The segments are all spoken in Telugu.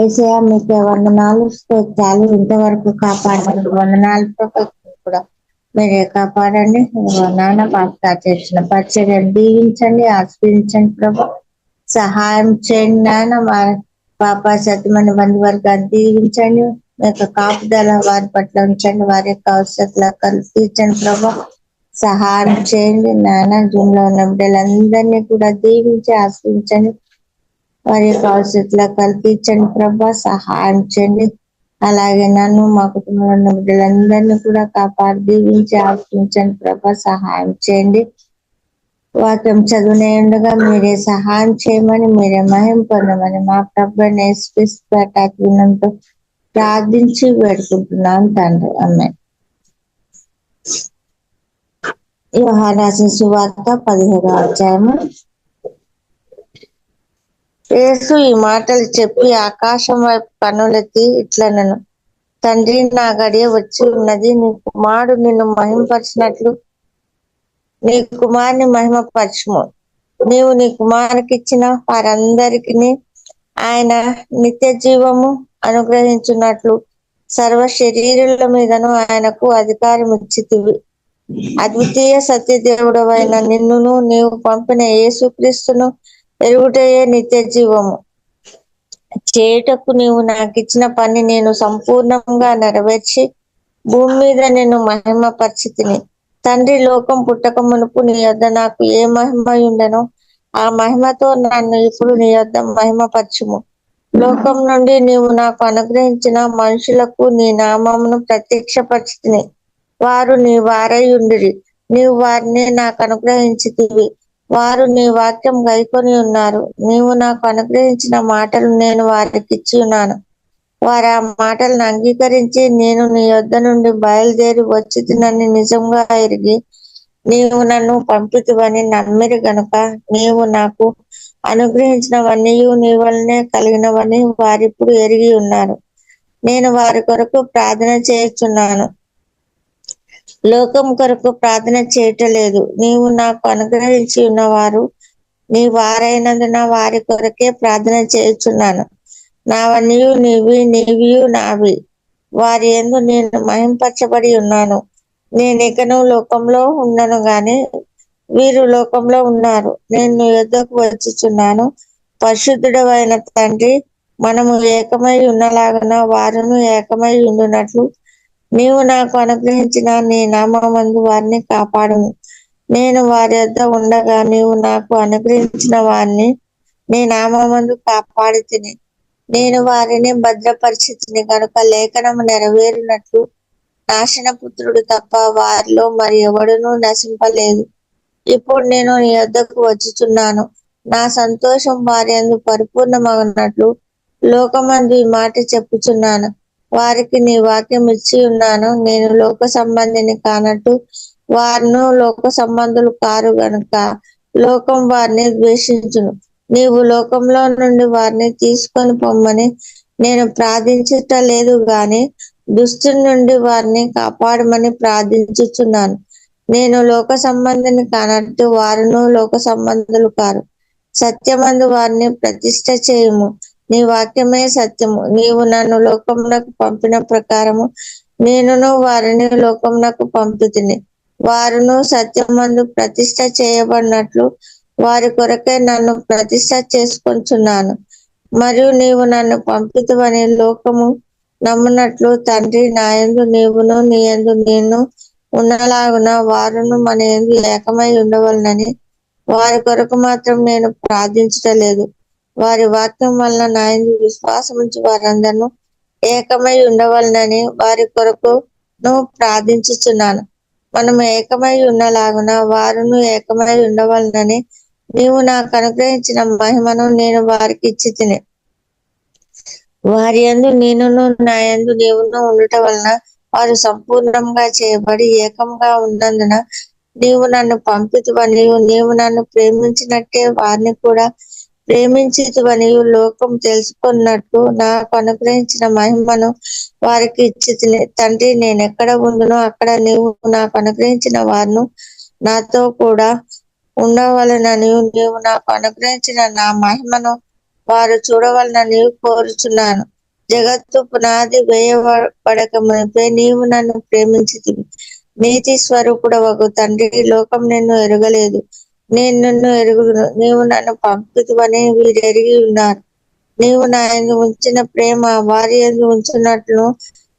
ఏసయ్య మీకు వందనాలు స్తోత్రాలు ఇంతవరకు కాపాడండి. వందనాలతో కూడా మీరే కాపాడండి. నాన్న పాప చేసిన పరిచర్యను దీవించండి, ఆస్వాదించండి ప్రభు. సహాయం చేయండి నాన్న. మా పాప సత్యమని బంధువర్గాన్ని దీవించండి. మీ యొక్క కాపుదల వారి పట్ల ఉంచండి. వారి యొక్క అవసరాలు కల్పించండి ప్రభు. సహాయం చేయండి నాన్న. జూమ్ లో ఉన్న బిడ్డలందరినీ కూడా దీవించి ఆస్వాదించండి. వారి యొక్క అవసరాలు కల్పించండి ప్రభా. సహాయం చేయండి. అలాగే నన్ను మా కుటుంబంలో ఉన్న బిడ్డలందరినీ కూడా కాపాడి దీవించి ఆశ్రయించండి ప్రభా. సహాయం చేయండి. వాక్యం చదువునే ఉండగా మీరే సహాయం చేయమని, మీరే మహిమ పొందమని మా ప్రభు వినంతో ప్రార్థించి వేడుకుంటున్నాం తండ్రి. అమ్మాయి యోహాను రాసిన సువార్త 17వ అధ్యాయము. యేసు ఈ మాటలు చెప్పి ఆకాశం వైపు కన్నులెత్తి ఇట్లనెను, తండ్రి, నా గడియ వచ్చి ఉన్నది. నీ కుమారుడు నిన్ను మహిమపరిచినట్లు నీ కుమారుని మహిమపరచుము. నీవు నీ కుమారునికి ఇచ్చిన వారందరికి ఆయన నిత్య జీవము అనుగ్రహించున్నట్లు సర్వ శరీరుల మీదను ఆయనకు అధికారం ఇచ్చితివి. అద్వితీయ సత్యదేవుడవైన నిన్నును నీవు పంపిన యేసుక్రీస్తును ఎరుగుటయే నిత్య జీవము. చేయుటకు నీవు నాకు ఇచ్చిన పని నేను సంపూర్ణంగా నెరవేర్చి భూమి మీద నేను మహిమపరిచితిని. తండ్రి, లోకం పుట్టక మునుపు నీ యొద్ద నాకు ఏ మహిమ ఉండెనో ఆ మహిమతో నన్ను ఇప్పుడు నీ యొద్ద మహిమపరచుము. లోకం నుండి నీవు నాకు అనుగ్రహించిన మనుషులకు నీ నామమును ప్రత్యక్షపరిచితిని. వారు నీ వారై ఉండిరి. నీవు వారిని నాకు అనుగ్రహించితివి. వారు నీ వాక్యం గైకొని ఉన్నారు. నీవు నాకు అనుగ్రహించిన మాటలు నేను వారికి ఇచ్చి ఉన్నాను. వారు ఆ మాటలను అంగీకరించి నేను నీ యొద్ద నుండి బయలుదేరి వచ్చితినని నిజంగా ఎరిగి నీవు నన్ను పంపితివని నమ్మిరి గనుక నీవు నాకు అనుగ్రహించినవన్నీ నీ వలనే కలిగినవని వారిప్పుడు ఎరిగి ఉన్నారు. నేను వారి కొరకు ప్రార్థన చేయుచున్నాను, లోకం కొరకు ప్రార్థన చేయటలేదు. నీవు నాకు అనుగ్రహించి ఉన్నవారు నీ వారైనందున వారి కొరకే ప్రార్థన చేయుచున్నాను. నావన్నీయు నీవి, నీవియు నావి. వారి యందు నేను మహింపరచబడి ఉన్నాను. నేను ఇకను లోకంలో ఉన్నాను గాని వీరు లోకంలో ఉన్నారు. నేను నీ యొద్దకు వచ్చుచున్నాను. పరిశుద్ధుడవైన తండ్రి, మనము ఏకమై ఉన్నలాగన వారును ఏకమై ఉండునట్లు నీవు నాకు అనుగ్రహించిన నీ నామమందు వారిని కాపాడుము. నేను వారి యొద్ద ఉండగా నీవు నాకు అనుగ్రహించిన వారిని నీ నామమందు కాపాడి తిని. నేను వారిని భద్రపరిచితిని కనుక లేఖనము నెరవేరినట్లు నాశనపుత్రుడు తప్ప వారిలో మరి ఎవడునూ నశింపలేదు. ఇప్పుడు నేను నీ యొద్దకు వచ్చుచున్నాను. నా సంతోషం వారి యందు పరిపూర్ణమగునట్లు లోకమందు ఈ మాట చెప్పుచున్నాను. వారికి నీ వాక్యం ఇచ్చి ఉన్నాను. నేను లోక సంబంధిని కానట్టు వారును లోక సంబంధులు కారు గనుక లోకం వారిని ద్వేషించును. నీవు లోకంలో నుండి వారిని తీసుకొని పొమ్మని నేను ప్రార్థించుట లేదు గాని దుష్టుని నుండి వారిని కాపాడమని ప్రార్థించుచున్నాను. నేను లోక సంబంధిని కానట్టు వారును లోక సంబంధులు కారు. సత్యమందు వారిని ప్రతిష్ఠ చేయుము. నీ వాక్యమే సత్యము. నీవు నన్ను లోకమునకు పంపిన ప్రకారము నేనును వారిని లోకమునకు పంపితిని. వారును సత్యమందు ప్రతిష్ఠ చేయబడినట్లు వారి కొరకే నన్ను ప్రతిష్ఠ చేసుకొంచున్నాను. మరియు నీవు నన్ను పంపితివని లోకము నమ్మునట్లు తండ్రి, నా యందు నీవును నీ యందు నేను ఉన్నలాగున వారును మన యందు ఏకమై ఉండవలనని వారి కొరకు మాత్రం నేను ప్రార్థించటలేదు. వారి వాక్యం వలన నా యందు విశ్వాసముంచు వారందరూ ఏకమై ఉండవలనని వారి కొరకును ప్రార్థించుచున్నాను. మనము ఏకమై ఉన్నలాగున వారును ఏకమై ఉండవలనని నీవు నాకు అనుగ్రహించిన మహిమను నేను వారికి ఇచ్చి తిని. వారి యందు నేనును నా యందు నీవును ఉండుట వలన వారు సంపూర్ణంగా చేయబడి ఏకంగా ఉన్నందున నీవు నన్ను పంపితివని నీవు నన్ను ప్రేమించినట్టే వారిని కూడా ప్రేమించితివనియు లోకం తెలుసుకున్నట్టు నాకు అనుగ్రహించిన మహిమను వారికి ఇచ్చి తిని. తండ్రి, నేను ఎక్కడ ఉండునో అక్కడ నీవు నాకు అనుగ్రహించిన వారును నాతో కూడా ఉండవలనని నీవు నాకు అనుగ్రహించిన నా మహిమను వారు చూడవలనని కోరుచున్నాను. జగత్తు పునాది వేయబడక మునిపే నీవు నన్ను ప్రేమించితివి. నీతి స్వరూపుడవగు తండ్రి, లోకం నిన్ను ఎరగలేదు, నేను నిన్ను ఎరుగుదును. నీవు నన్ను పంపితివని వీరు ఎరిగి ఉన్నారు. నీవు నా యందు ఉంచిన ప్రేమ వారి యందు ఉంచున్నట్లును,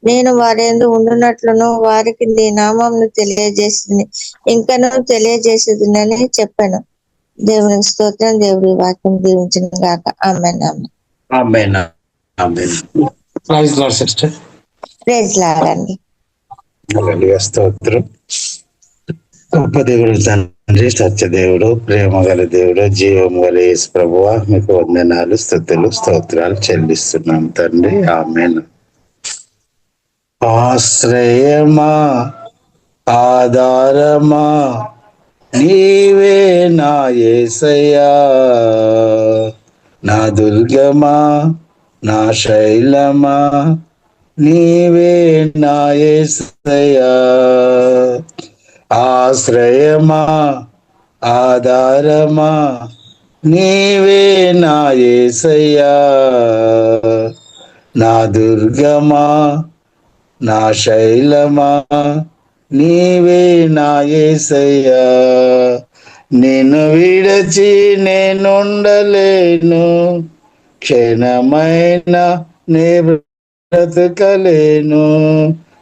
నేను వారి యందు ఉండునట్లును వారికి నీ నామమును తెలియజేసింది, ఇంకనూ తెలియజేసేదినని చెప్పాను. దేవునికి స్తోత్రం. దేవుడి వాక్యం దీవించిన గాక. ఆమేన్. ఆమేన్. ఆమేన్. Praise lord sister. Praise lord అండి. హల్లెలూయా. స్తోత్రం. గొప్ప దేవుడు తండ్రి, సత్యదేవుడు, ప్రేమ గల దేవుడు, జీవం గల యేసు ప్రభువా, మీకు వందనాలు, స్తుతులు, స్తోత్రాలు చెల్లిస్తున్నాం తండ్రి. ఆమేన్. ఆశ్రయమా, ఆధారమా, నీవే నా యేసయ్యా. నా దుర్గమా, నా శైలమా, నీవే నా యేసయ్యా. ఆశ్రయమా, ఆధారమా, నీవే నా యేసయ్యా. నా దుర్గమా, నా శైలమా, నీవే నా యేసయ్యా. నిన్ను విడచి నేనుండలేను, క్షణమైన నే బ్రతకలేను.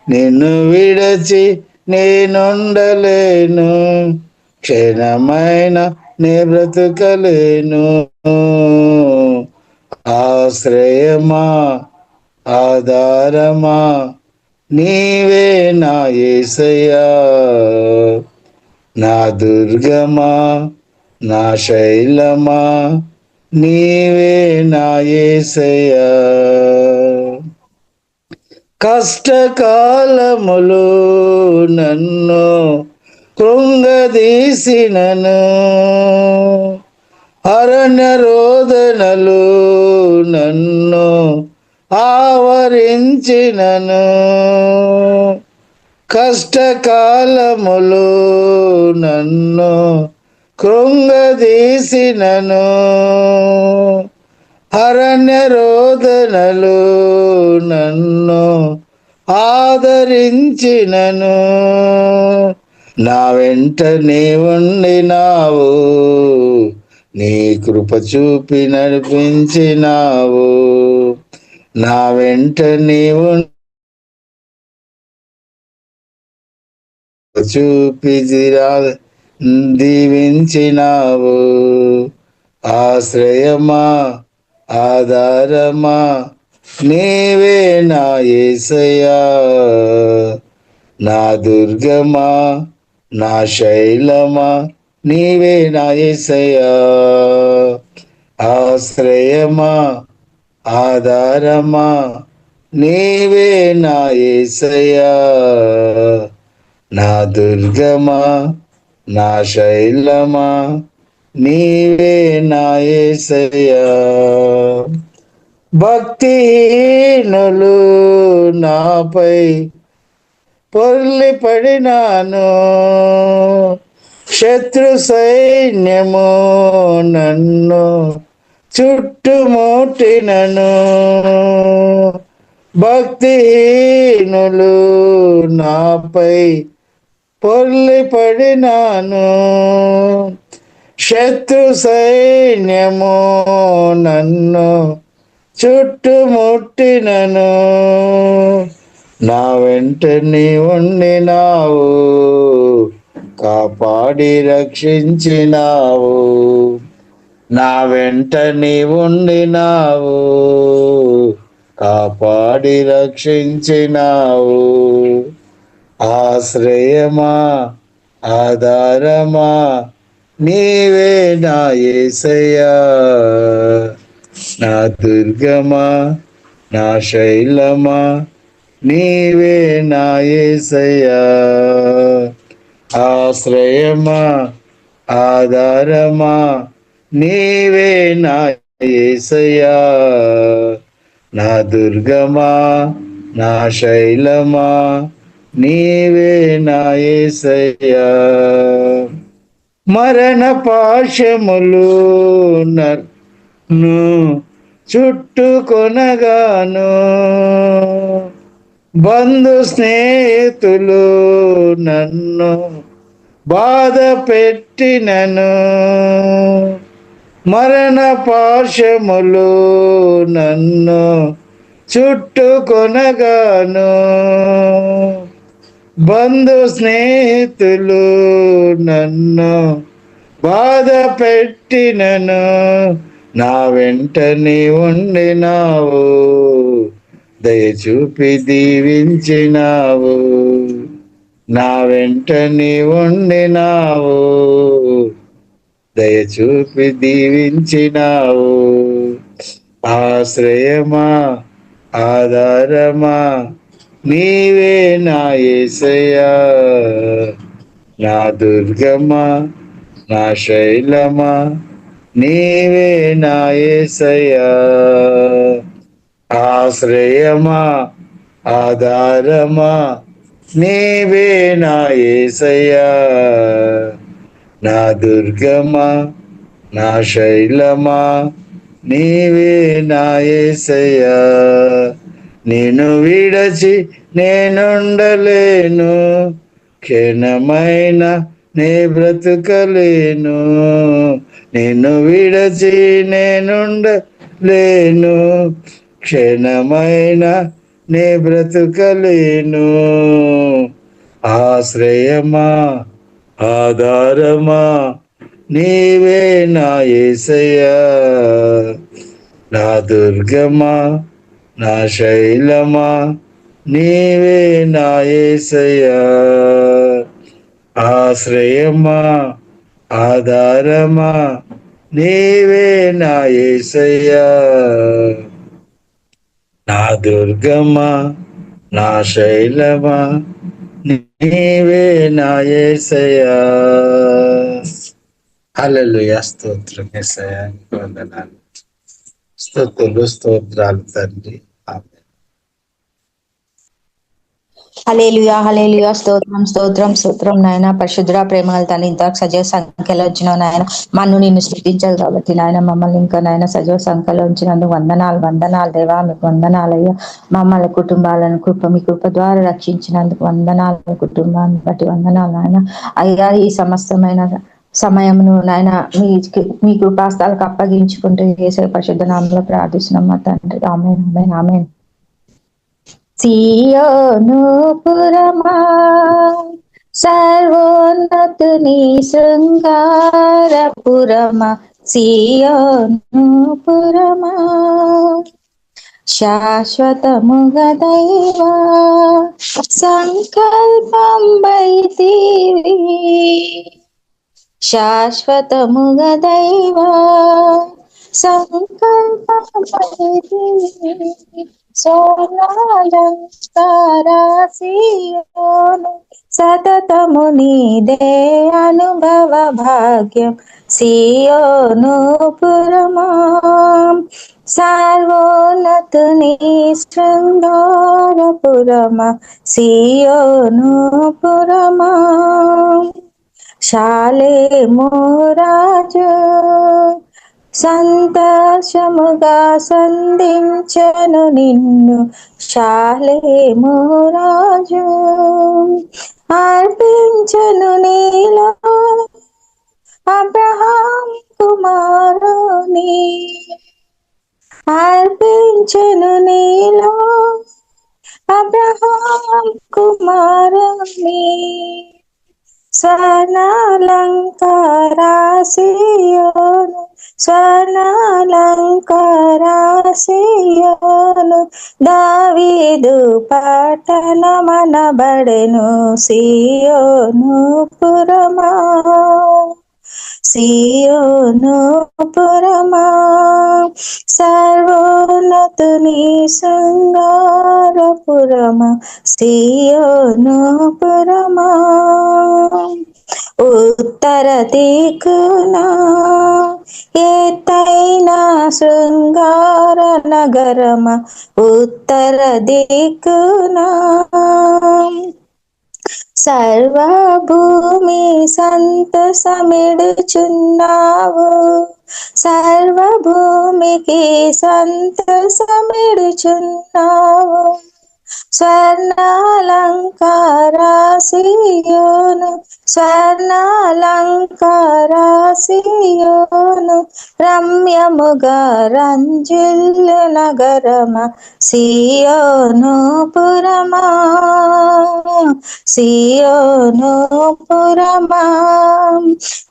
నిన్ను విడచి నేనుండలేను, క్షణమైన నే బ్రతకలేను. ఆశ్రయమా, ఆధారమా, నీవే నా యేసయ్యా. నా దుర్గమా, నా శైలమా, నీవే నా యేసయ్యా. కష్టకాలములు నన్ను కృంగదీసినను, అరణ్య రోదనలు నన్ను ఆవరించినను. కష్టకాలములు నన్ను కృంగదీసినను, అరణ్య రోదనలు నన్ను ఆదరించినను. నా వెంట నీ ఉండినావు, నీ కృప చూపి నడిపించినావు. నా వెంట నీవు చూపి దీవించినావు. ఆశ్రయమా, ఆధారమా, నీవే నా యేసయ్యా. నా దుర్గమా, నా శైలమా, నీవే నా యేసయ్యా. ఆశ్రయమా, ఆధారమా, నీవే నా యేసయ్యా. నా దుర్గమా, నా శైలమా, నీవే నా యేసయ్యా. భక్తిహీనులు నాపై పొర్లి పడినాను, శత్రు సైన్యము నన్ను చుట్టుముట్టినను. భక్తిహీనులు నాపై పొర్లి పడినాను, శత్రు సైన్యము నన్ను చుట్టుముట్టినను. నా వెంట నీ ఉండినావు, కాపాడి రక్షించినావు. నా వెంట నీ ఉండినావు, కాపాడి రక్షించినావు. ఆశ్రయమా, ఆధారమా, నీవే నా యేసయ్యా. నా దుర్గమా, నా శైలమా, నీవే నా యేసయ్యా. ఆశ్రయమా, ఆధారమా, నీవే నా యేసయ్యా. నా దుర్గమా, నా శైలమా, నీవే నా యేసయ్యా. మరణ పాశములు నన్ను చుట్టుకొనగాను బంధు స్నేహితులు నన్ను బాధ పెట్టినను మరణ పాశములు నన్ను చుట్టుకొనగాను బంధు స్నేహితులు నన్ను బాధ పెట్టినను నా వెంట నీ ఉండినావు దయచూపి దీవించినావు నా వెంట నీ ఉండినావు దయచూపి దీవించినావు ఆశ్రయమా ఆధారమా నీవే నా యేసయ్యా నా దుర్గమా నా శైలమా నీవే నా యేసయ్యా ఆశ్రయమా ఆధారమా నీవే నా యేసయ్యా నా దుర్గమా నా శైలమా నీవే నా యేసయ్యా నిన్ను విడచి నేనుండలేను క్షణమైన నే బ్రతుకలేను నిన్ను విడచి నేనుండలేను క్షణమైన నే బ్రతుకలేను ఆశ్రయమా ఆధారమా నీవే నా యేసయ్యా నా దుర్గమా నా శైలమా నీవే నా యేసయ్యా ఆశ్రయమా ఆధారమా నీవే నా యేసయ్యా నా దుర్గమా నా శైలమా నీవే నా యేసయ్యా హల్లెలూయా స్తోత్రం యేసయ్యా వందనాలు స్తుతులు స్తోత్రాలు తండ్రి ఆమేన్ హల్లెలూయా హల్లెలూయా స్తోత్రం స్తోత్రం స్తోత్రం నాయన పరిశుద్ధుడా ప్రేమగల తండ్రి ఇంత సజీవ సంఖ్యలో వచ్చిన నాయన మన్ను నిన్ను స్తుతించాలి కాబట్టి నాయన మమ్మల్ని ఇంకా నాయన సజీవ సంఖ్యలో ఉంచినందుకు వందనాలు దేవా మీకు వందనాలయ్యా మమ్మల్ని కుటుంబాలను మీ కృప ద్వారా రక్షించినందుకు వందనాలు కుటుంబాన్ని బట్టి వందనాలు నాయన అయ్యా ఈ సమస్తమైన సమయమును నాయన మీ కృపాస్తాలకు అప్పగించుకుంటూ చేసే పరిశుద్ధ నామంలో ప్రార్థిస్తున్నాం మా తండ్రి ఆమేన్ ఆమేన్ ఆమేన్ సియోను పురమా సర్వోన్నతుని శృంగారపురమా సియోను పురమా శాశ్వతముగా దైవ సంకల్పం బైతివి శాశ్వతముగా దైవ సంకల్పం బైతివి సోనాలంకారాసియోను సతతము నీదే అనుభవ భాగ్యం సియోను పురమా సర్వోన్నతుని శృంగారపురమా సియోను పురమా శాలేము రాజు సంతోషముగా సంధించను నిన్ను శాలేము రాజు అర్పించను నీలో అబ్రహాం కుమారుని అర్పించను నీలో అబ్రహాం కుమారుని స్వర్ణాలంకారాసియోను స్వర్ణాలంకారాసియోను దావీదు పట్టణమనబడెను సియోను పురమా సియోను పురమా సర్వోన్నతుని శృంగారపురమా సియోను పురమా ఉత్తర దిక్కున ఎత్తైన శృంగార నగరమా ఉత్తర దిక్కున సర్వభూమి సంతసమిడుచున్నావు, సర్వభూమికి సంతసమిడుచున్నావు. స్వర్ణాలంకారాసియోను, స్వర్ణాలంకారాసియోను, రమ్యముగా రంజిల్లు నగరమా సియోను పురమా, సియోను పురమా.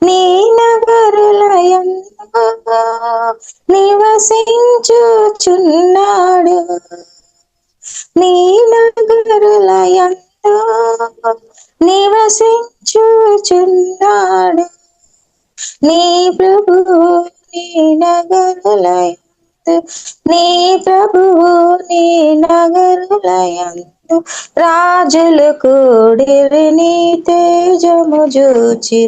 నీ నగరులయందు నివసించుచున్నాడు, నీ నగరులయందు నివసించుచున్నాడు. నీ ప్రభువు నీ నగరులయందు, నీ ప్రభువు నీ నగరులయందు రాజులు కూడిరి నీ తేజము జూచి,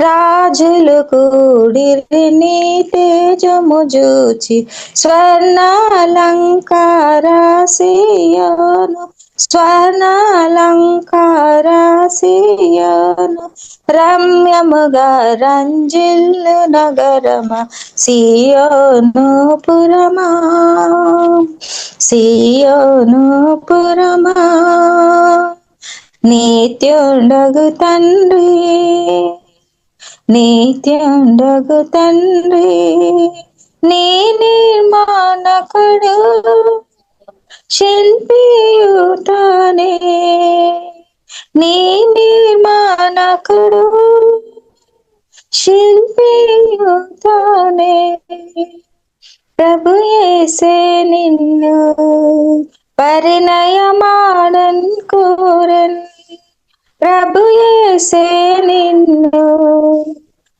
రాజులు కూడిరి నీ తేజము జూచి. స్వర్ణాలంకారాసియోను, స్వర్ణాలంకారాసియోను, రమ్యముగా రంజిల్లు నగరమా సియోను పురమా, సియోను పురమా. నిత్యుండగు తండ్రి, నిత్యుండగు తండ్రి, నీ నిర్మాణకుడు శిల్పియుతానే, నీ నిర్మాణకుడు శిల్పియుతానే. ప్రభు యేసే నిన్ను పరిణయమాడన్ కోరన్, ప్రభు యేసే నిన్ను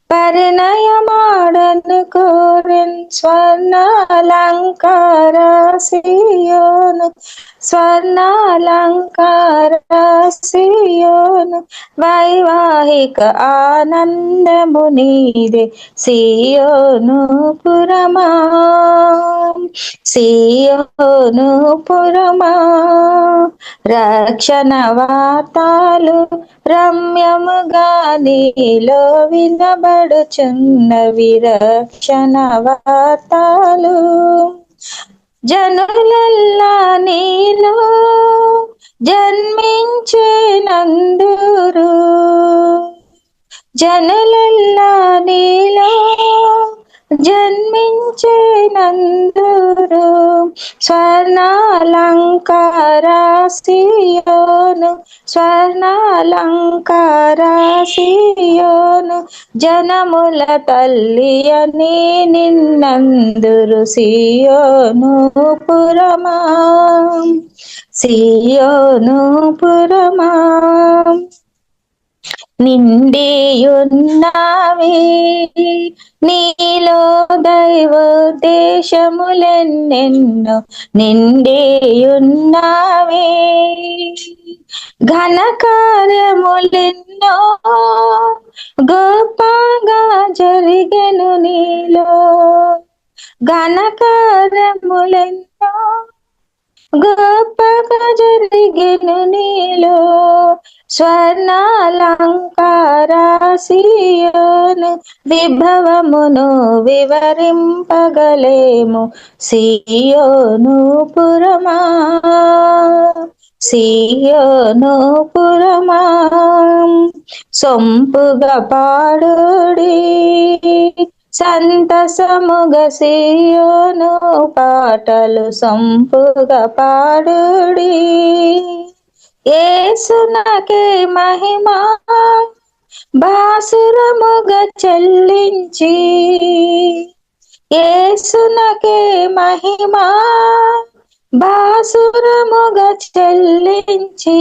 పరిణయమాడన్ కోరన్. స్వర్ణాలంకారాసియోను, స్వర్ణాలంకారాసియోను, వైవాహిక ఆనందము నీదే సియోను పురమా, సియోను పురమా. రక్షణ వార్తలు రమ్యముగా నీలో వినబడుచున్నవి, రక్షణ వార్తలు. జనులల్లా నీలో జన్మించినందురు, జనులల్లా నీలో జన్మించినందురు. స్వర్ణాలంకారాసియోను, స్వర్ణాలంకారాసియోను, జనముల తల్లియని నిన్నందురు సియోను పురమా, సియోను పురమా. నిండియున్నావి నీలో దైవోద్దేశములెన్నెన్నో, నిండియున్నావి ఘన కార్యములెన్నో, గొప్పగా జరిగెను నీలో ఘన కార్యములెన్నో, గొప్పగా జరిగెను నీలో. స్వర్ణాలంకారాసియోను, విభవమును వివరింపగలేము సియోను పురమా, సియోను పురమా. సొంపుగా పాడుడి సంతసముగ సియోను పాటలు, సొంపుగా పాడుడి. యేసునకే మహిమా బాసురముగా చెల్లించి, యేసునకే మహిమా బాసురముగా చెల్లించి.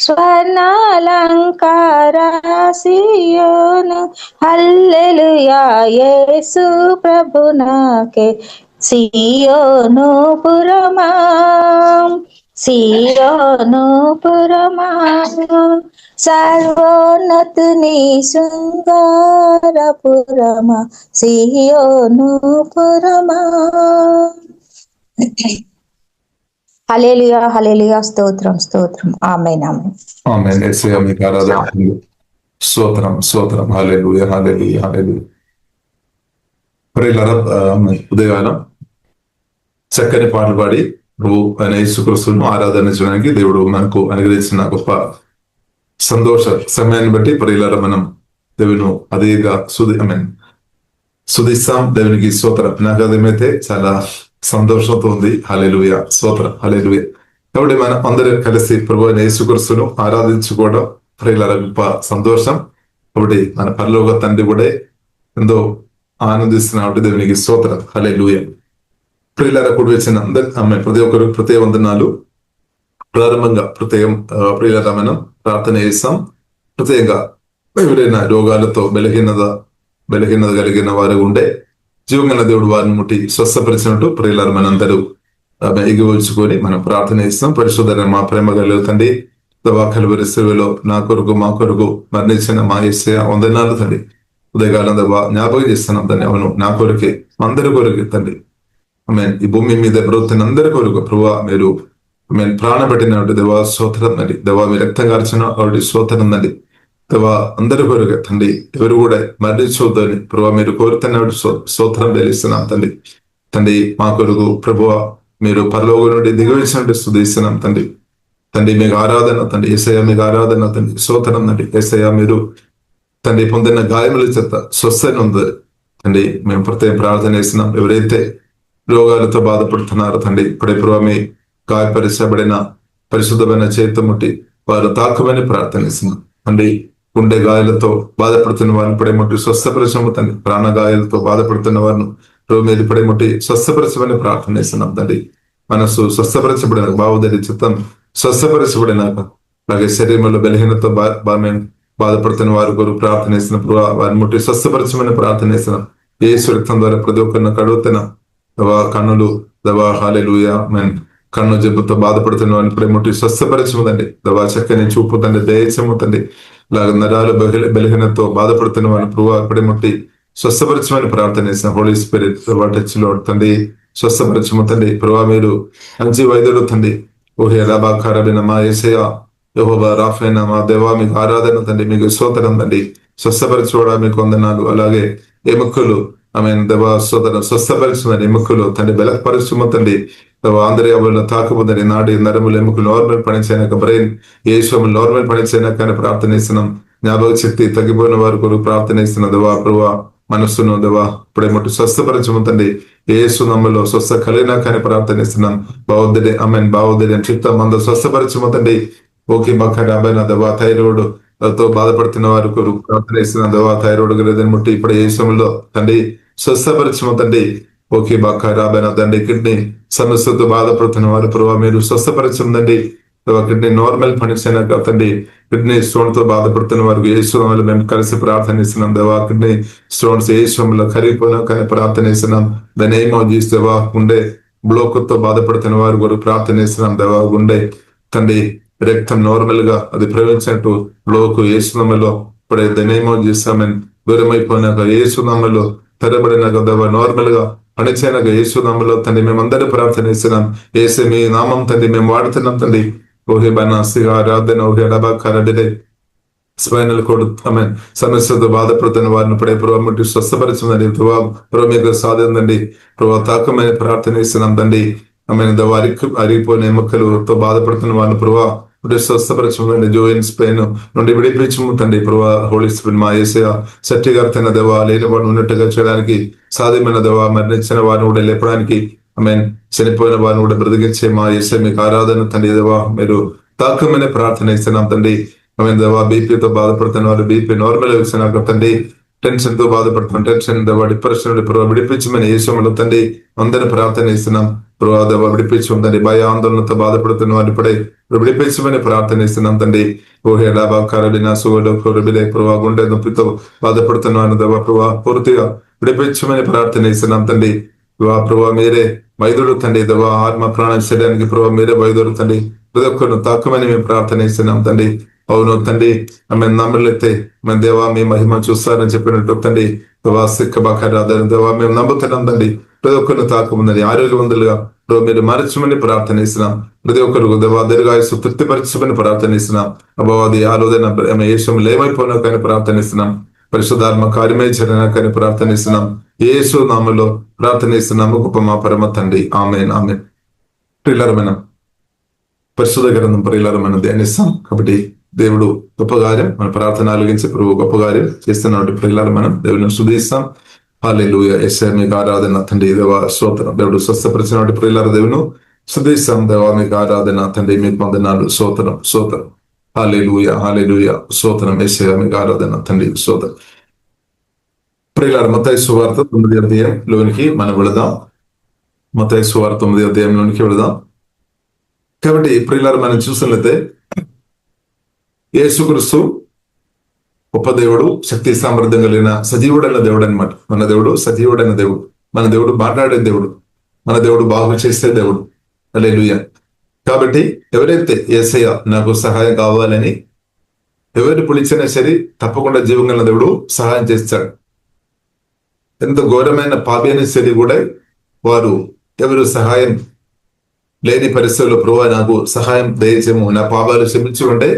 స్వర్ణాలంకారాసియోను, హల్లెలూయా యేసు ప్రభునాకే సియోను పురమా, సియోను పురమా. సర్వోన్నతుని శృంగారపురమా సియోను పురమా. హల్లెలూయా హల్లెలూయా స్తోత్రం స్తోత్రం ఆమేన్ ఆమేన్. ఆమేన్. యేసయ్య మీకు ఆరాధన. స్తోత్రం స్తోత్రం. హల్లెలూయా హల్లెలూయా హల్లెలూయా. ప్రియులారా, ఉదయకాలం చక్కని పాటలు పాడి ప్రభు అయిన యేసుక్రీస్తును ఆరాధించడానికి దేవుడు మనకు అనుగ్రహించిన గొప్ప సంతోష సమయాన్ని బట్టి ప్రియులారా మనం దేవుని అదేగా సుధిస్తాం. దేవునికి స్తోత్రం. నాకు అదేమైతే చాలా సంతోషంతో ఉంది. హల్లెలూయా స్తోత్రం హల్లెలూయా. కాబట్టి మనం అందరూ కలిసి ప్రభు అయిన యేసుక్రీస్తును ఆరాధించుకోవడం ప్రియులారా గొప్ప సంతోషం. కాబట్టి మన పరలోక తండ్రి కూడా ఎంతో ఆనందిస్తున్నటువంటి దేవునికి స్తోత్రం హల్లెలూయా. ప్రియులారా కూడి వచ్చిన అందరి ప్రతి ఒక్కరు ప్రత్యేక వందనాలు. ప్రారంభంగా ప్రియులారా మనం ప్రార్థన చేస్తాం. ప్రత్యేకంగా ఎవరైనా రోగాలతో బలహీనత కలిగిన వారు ఉండే జీవంగల దేవుడు వారిని ముట్టి స్వస్థపరిచినట్టు ప్రియులారా మనందరూ ఎగివచ్చుకొని మనం ప్రార్థన చేస్తాం. పరిశుద్ధ మా ప్రేమ కలిగిన తండ్రి, కలువరి సేవలో నా కొరకు మా కొరకు మరణించిన మా యేసయ్య వందనాలు తండ్రి. ఉదయకాలం జ్ఞాపకం చేస్తున్నాం తండ్రి. అవును, నా కొరకే అందరి కొరకే తండ్రి. ఈ భూమి మీద బ్రతుకుతున్న అందరి కొరకు ప్రభా మీరు ప్రాణం పెట్టిన దేవా స్తోత్రం తండ్రి. దేవా మీ రక్తం కార్చిన వాటి స్తోత్రం తండ్రి. దేవా అందరి కొరకు తండ్రి, ఎవరు కూడా మరణించవద్దని ప్రభా మీరు కోరుతున్న స్తోత్రం తెలిస్తున్నాం తండ్రి. తండ్రి మా కొరకు ప్రభువ మీరు పరలోకం నుండి దిగవచ్చినట్టు స్తుతిస్తున్నాం తండ్రి. తండ్రి మీకు ఆరాధన తండ్రి. యేసయ్య మీకు ఆరాధన తండ్రి. స్తోత్రం తండ్రి. యేసయ్య మీరు తండ్రి పొందిన గాయముల చేత స్వస్థత ఉంది తండ్రి. మేము ప్రత్యేక ప్రార్థన చేస్తున్నాం. ఎవరైతే రోగాలతో బాధపడుతున్నారో తండ్రి, ఇప్పుడే ప్రభావ మీ గాయపరచబడిన పరిశుద్ధమైన చేతి ముట్టి వారు తాకమని ప్రార్థనిస్తున్నాం తండ్రి. గుండె గాయాలతో బాధపడుతున్న వారిని ఇప్పుడే ముట్టి స్వస్థపరచము తండ్రి. ప్రాణ గాయాలతో బాధపడుతున్న వారిని మీరు ఇప్పుడే ముట్టి స్వస్థపరచమని ప్రార్థనిస్తున్నాం తండ్రి. మనసు స్వస్థపరచబడిన భావోదరి చిత్తం స్వస్థపరచబడినాక అలాగే శరీరంలో బలహీనతో బాధపడుతున్న వారి కొరకు ప్రార్థనిస్తున్న వారిని ముట్టి స్వస్థపరచమని ప్రార్థనిస్తున్నాం. యేసు రక్తం ద్వారా ప్రతి ఒక్కరిని కడుగుతున్న దవా కన్నులు దవా హల్లెలూయా కన్ను జబ్బుతో బాధపడుతున్న వారిని ఇప్పుడే ముట్టి స్వస్థపరచముదండి. దవా చక్కని చూపు తండ్రి దయచముతండి. ఇలాగ నరాలు బలహీనతో బాధపడుతున్న వారిని ఇప్పుడే ముట్టి స్వస్థపరచమని ప్రార్థనిస్తున్నాం. హోలీ స్పిరిట్ టచ్ లో తండ్రి స్వస్థపరచముతండి. ప్రభా మీరు మంచి వైద్యుడు తండ్రి. ఓహే రాబాకారమైన మా యేసయ్య యెహోవా రాఫైన మా దేవా మీకు ఆరాధన తండ్రి. మీకు స్తోత్రం తండ్రి. స్వస్థపరచుకోవడా మీకు వందనాలు. అలాగే ఎముకలు దేవా స్తోత్రం స్వస్థపరచుమని ఎముకలు తండ్రి బలపరచుమ తండ్రి. ఆంధ్రయాలో తాకుముందని నాడి నరములు ఎముకలు నార్మల్ పనిచేయనాక బ్రెయిన్ ఏషములు నార్మల్ పనిచేయనాక అని ప్రార్థనిస్తున్నాం. జ్ఞాపక శక్తి తగ్గిపోయిన వారి కొరకు ప్రార్థనిస్తున్నాం. దేవా ప్రభా మనస్సును దేవా ఇప్పుడే ముట్టి స్వస్థపరచము తండ్రి. యేసు నామములో స్వస్థ కలిగినా కానీ ప్రార్థనిస్తున్నాం. బావోదరి బావోదరి అని చిత్తం అంద స్వస్థపరచము తండ్రి. ఓకే బక్క రాబైన దేవా థైరాయిడ్ తో బాధపడుతున్న వారి కొరకు ప్రార్థనిస్తున్నాం. దేవా థైరాయిడ్ గలేదని ముట్టి ఇప్పుడు యేసులో తండ్రి స్వస్థపరచము తండ్రి. ఓకే బక్క రాబైన తండ్రి. కిడ్నీ సమస్యతో బాధపడుతున్న వారు ప్రభావ మీరు స్వస్థపరచండి. కిడ్నీ నార్మల్ పనిచేయనాక తండ్రి. కిడ్నీ స్టోన్ తో బాధపడుతున్న వారికి యేసునామములో మేము కలిసి ప్రార్థనిస్తున్నాం. దేవా కిడ్నీ స్టోన్స్ యేసునామములో కరిగిపోయినా కానీ ప్రార్థనిస్తున్నాం. దాని ఏమో చేస్తేవా గుండె బ్లోక్ తో బాధపడుతున్న వారి కొరకు ప్రార్థనిస్తున్నాం. దేవా గుండె తండ్రి రక్తం నార్మల్ గా అది ప్రవహించినట్టు బ్లోక్ యేసునామములో ఇప్పుడే దాని ఏమో చేస్తామని దూరమైపోయినాక యేసునామములో తెరబడినాక దేవా నార్మల్ గా పనిచేయనాక యేసునామములో తండ్రి మేమందరూ ప్రార్థనిస్తున్నాం. యేసు మీ నామం తండ్రి మేము వాడుతున్నాం తండ్రి. ఓహే బనాసిగా ఆరాధన ఓహే డబాకారడే స్పైనల్ కోడ్ సమస్యతో బాధపడుతున్న వారిని ఇప్పుడే ప్రభావ ముట్టి స్వస్థపరచమని ప్రభావ మీకు సాధండి. ప్రభావ తాకమని ప్రార్థనిస్తున్నాం తండ్రి. అరిగిపోయిన ఎముకలతో బాధపడుతున్న వారిని ప్రభావ స్వస్థపరచమండి. జోయిన్స్ పెయిన్ నుండి విడిపించము తండ్రి. ప్రభా హోలీ స్పిరిట్ మా యేసయ్య సత్యకర్తైన దేవా లేని వాడిని ఉన్నట్టుగా చేయడానికి సాధ్యమైన దేవా మరణించిన వారిని కూడా లేపడానికి చనిపోయిన వారిని కూడా బ్రతికించే మా యేసయ్య మీకు ఆరాధన తండ్రి. దేవా మీరు తాకమైన ప్రార్థన ఇస్తున్నాం తండ్రి. దేవా బీపీతో బాధపడుతున్న వారు బీపీ నార్మల్ ఇస్తున్నాం తండ్రి. టెన్షన్ తో బాధపడుతున్నాం టెన్షన్ దేవా డిప్రెషన్ నుండి ప్రభావ విడిపించమని యేసులో తండ్రి అందరిని ప్రార్థన ఇస్తున్నాం. ప్రభావ దేవా విడిపించమండి. భయ ఆందోళనతో బాధపడుతున్న వారిని ఇప్పుడే విడిపించమని ప్రార్థనిస్తున్నాం తండ్రి. ఓహే లాభాకారుడిన సుగడోబిలే ప్రభావ గుండె నొప్పితో బాధపడుతున్న వారిని దేవా ప్రభావ పూర్తిగా విడిపించమని ప్రార్థనిస్తున్నాం తండ్రి. ప్రభావ మీరే వైద్యుడు తండ్రి. దేవా ఆత్మ ప్రాణ శరీరానికి ప్రభావ మీరే వైద్యుడు తండ్రి. ప్రతి ఒక్కరిని తాకమని మేము ప్రార్థనిస్తున్నాం తండ్రి. అవును తండ్రి నమ్మలైతే మన దేవా మీ మహిమ చూస్తారని చెప్పినట్టు తండ్రి. దేవా సిక్క బాగా దేవా మేము నమ్ముతున్నాం తండ్రి. ప్రతి ఒక్కరిని తాకముందని ఆరోగ్యవంతులుగా ప్రభు మీరు మరచమని ప్రార్థన ఇస్తున్నాం. ప్రతి ఒక్కరు దీర్ఘాయుసు తృప్తిపరచమని ప్రార్థన ఇస్తున్నాం. అబావాది ఆలోచన యేసు లేమైపోయినా కానీ ప్రార్థన ఇస్తున్నాం. పరిశుద్ధాత్మ కార్యమే జరిగినా కానీ ప్రార్థన ఇస్తున్నాం. యేసు నామములో ప్రార్థన ఇస్తున్నాము గొప్ప మా పరమ తండ్రి. ఆమేన్ ఆమేన్. ప్రియులారా, మనం పరిశుద్ధ గ్రంథం ప్రియులారా మనం ధ్యానిస్తాం. కాబట్టి దేవుడు గొప్ప కార్యం మన ప్రార్థన ఆలకించి ప్రభు గొప్ప కార్యం చేస్తున్నటువంటి ప్రియులారా మనం దేవుని స్తుతిస్తాం. హల్లెలూయా. యేసయ్య మీకు ఆరాధన తండ్రి. దేవా స్తోత్రం. దేవుడు స్వస్థపరిచినటువంటి ప్రియులారా దేవుని స్తుతిస్తాం. దేవా మీకు ఆరాధన తండ్రి. మీకు వందనాలు. స్తోత్రం స్తోత్రం. హల్లెలూయా హల్లెలూయా. స్తోత్రం. యేసయ్య మీకు ఆరాధన తండ్రి. స్తోత్రం. ప్రియులారా, మత్తయి సువార్త 9వ అధ్యాయంలోనికి మనం వెళదాం. మత్తయి సువార్త 9వ అధ్యాయంలోనికి వెళదాం. కాబట్టి ప్రియులారా, మనం చూసినట్లయితే యేసుక్రీస్తు గొప్ప దేవుడు, శక్తి సామర్థ్యం కలిగిన సజీవుడైన దేవుడు అనమాట. మన దేవుడు సజీవుడైన దేవుడు. మన దేవుడు మాట్లాడే దేవుడు. మన దేవుడు బాగు చేసే దేవుడు. హల్లెలూయా. కాబట్టి ఎవరైతే యేసయ్య నాకు సహాయం కావాలని ఎవరు పిలిచినా సరే తప్పకుండా జీవం కలిగిన దేవుడు సహాయం చేస్తాడు. ఎంత ఘోరమైన పాపి అయినా సరే కూడా వారు ఎవరు సహాయం లేని పరిస్థితుల్లో ప్రభువా నాకు సహాయం దయచేము, నా పాపాలు క్షమించి ఉంటే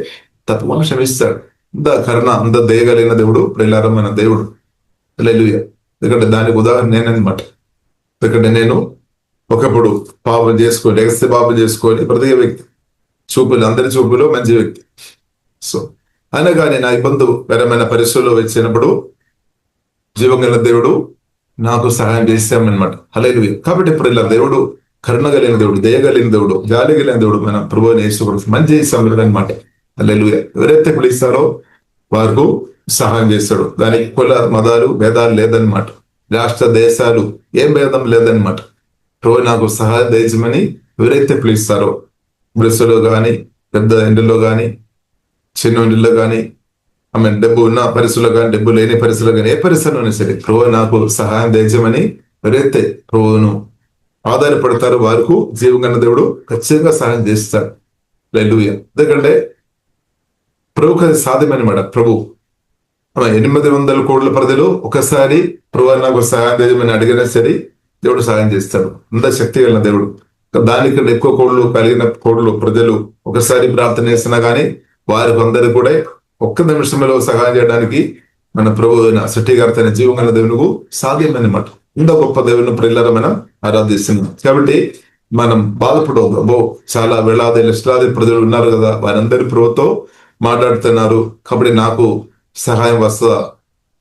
తప్పకుండా క్షమిస్తాడు. అంత కరుణ, అంత దయగలిగిన దేవుడు ప్రియులారా మన దేవుడు. హల్లెలూయా. ఎందుకంటే దానికి ఉదాహరణ నేనన్నమాట. ఎందుకంటే నేను ఒకప్పుడు పాపం చేసుకొని రహస్య పాపం చేసుకొని బ్రతికే వ్యక్తి, చూపులు అందరి చూపులో మంచి వ్యక్తి. సో అయినా కానీ నా ఇబ్బందికరమైన పరిస్థితుల్లో వచ్చినప్పుడు జీవం గల దేవుడు నాకు సహాయం చేశామన్నమాట. హల్లెలూయా. కాబట్టి ఇప్పుడు ఇలా దేవుడు కరుణ కలిగిన దేవుడు, దయగలిగిన దేవుడు, జాలి కలిగిన దేవుడు మన ప్రభువుని యేసుక్రీస్తు మంచి సమరుడు అనమాట. హల్లెలూయా. ఎవరైతే పిలుస్తారో వారికి సహాయం చేస్తాడు. దానికి కుల మతాలు భేదాలు లేదనమాట. రాష్ట్ర దేశాలు ఏం భేదం లేదనమాట. ప్రభు నాకు సహాయం దయచేయమని ఎవరైతే పిలుస్తారో, గుడిసెలో కానీ పెద్ద ఇంటిలో కానీ చిన్న ఇంటిలో కానీ డబ్బు ఉన్న పరిస్థితుల్లో కానీ డబ్బు లేని పరిస్థితుల్లో కానీ ఏ పరిస్థితుల్లో సరే ప్రభు నాకు సహాయం దయచేయమని ఎవరైతే ప్రభువును ఆధారపడతారో వారికి జీవగన్న దేవుడు ఖచ్చితంగా సహాయం చేస్తాడు. హల్లెలూయా. ఎందుకంటే ప్రభుకి అది సాధ్యమనమాట. ప్రభు 800 కోట్ల ప్రజలు ఒకసారి ప్రభు నాకు సహాయం చేయమని అడిగినా సరే దేవుడు సహాయం చేస్తాడు. అంత శక్తి కలిగిన దేవుడు. దానికంటే ఎక్కువ కోట్లు ప్రజలు ఒకసారి ప్రార్థన చేస్తున్నా కానీ వారికి అందరూ కూడా ఒక్క నిమిషంలో సహాయం చేయడానికి మన ప్రభు సృష్టికర్త జీవం గల దేవునికి సాధ్యమన్నమాట. ఇంత గొప్ప దేవుని ప్రియులారా మనం ఆరాధిస్తున్నాం. కాబట్టి మనం బాధపడవద్దు. చాలా వేలాది లక్షలాది ప్రజలు ఉన్నారు కదా, వారందరి ప్రభుతో మాట్లాడుతున్నారు కాబట్టి నాకు సహాయం వస్తుందా,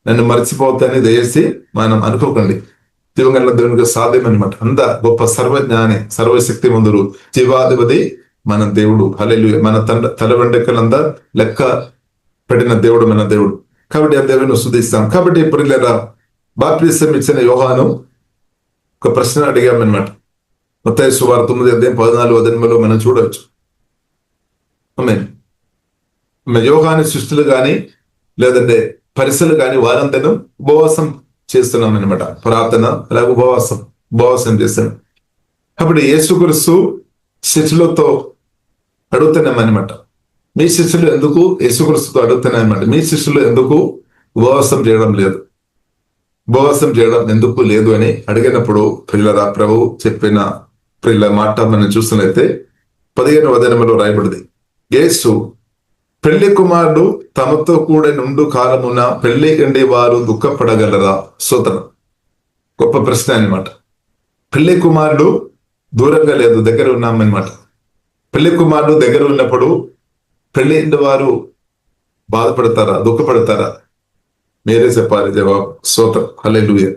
నన్ను మర్చిపోతాని దయచేసి మనం అనుకోకండి. జీవంగల దేవునికి సాధ్యం అనమాట. అంత గొప్ప సర్వజ్ఞాని, సర్వశక్తి మందురు, జీవాధిపతి మన దేవుడు. హల్లెలూయా. మన తల వెంట్రుకలంతా లెక్క పెట్టిన దేవుడు మన దేవుడు. కాబట్టి ఆ దేవుని స్తుతిస్తాం. కాబట్టి ఇప్పుడు లేదా బాప్తిసం ఇచ్చిన యోహాను ఒక ప్రశ్న అడిగామన్నమాట. మత్తయి సువార్త 9వ అధ్యాయం 14-18లో మనం చూడవచ్చు. యోహాను సృష్టిలు కానీ లేదంటే పరిసలు కానీ వారందరూ ఉపవాసం చేస్తున్నాం అనమాట. ప్రార్థన అలాగే ఉపవాసం చేస్తున్నాం. కాబట్టి యేసుక్రీస్తు శిష్యులతో అడుగుతున్నామన్నమాట, మీ శిష్యులు ఎందుకు యేసుక్రీస్తుతో అడుగుతున్నామన్నమాట, మీ శిష్యులు ఎందుకు ఉపవాసం చేయడం లేదు, ఉపవాసం చేయడం ఎందుకు లేదు అని అడిగినప్పుడు ప్రియులారా ప్రభు చెప్పిన ప్రియుల మాట మనం చూసినట్లయితే 15వ వచనంలో రాయబడింది. యేసు పెళ్లి కుమారుడు తమతో కూడా నుండు కాలమున పెళ్లి ఎండి వారు దుఃఖపడగలరా? స్తోత్రం. గొప్ప ప్రశ్న అన్నమాట. పెళ్లి కుమారుడు దూరంగా లేదు, దగ్గర ఉన్నామన్నమాట. పెళ్లి కుమారుడు దగ్గర ఉన్నప్పుడు పెళ్లి ఎండి వారు బాధపడతారా, దుఃఖపడతారా? మీరే చెప్పాలి జవాబు. స్తోత్రం. హల్లెలూయా.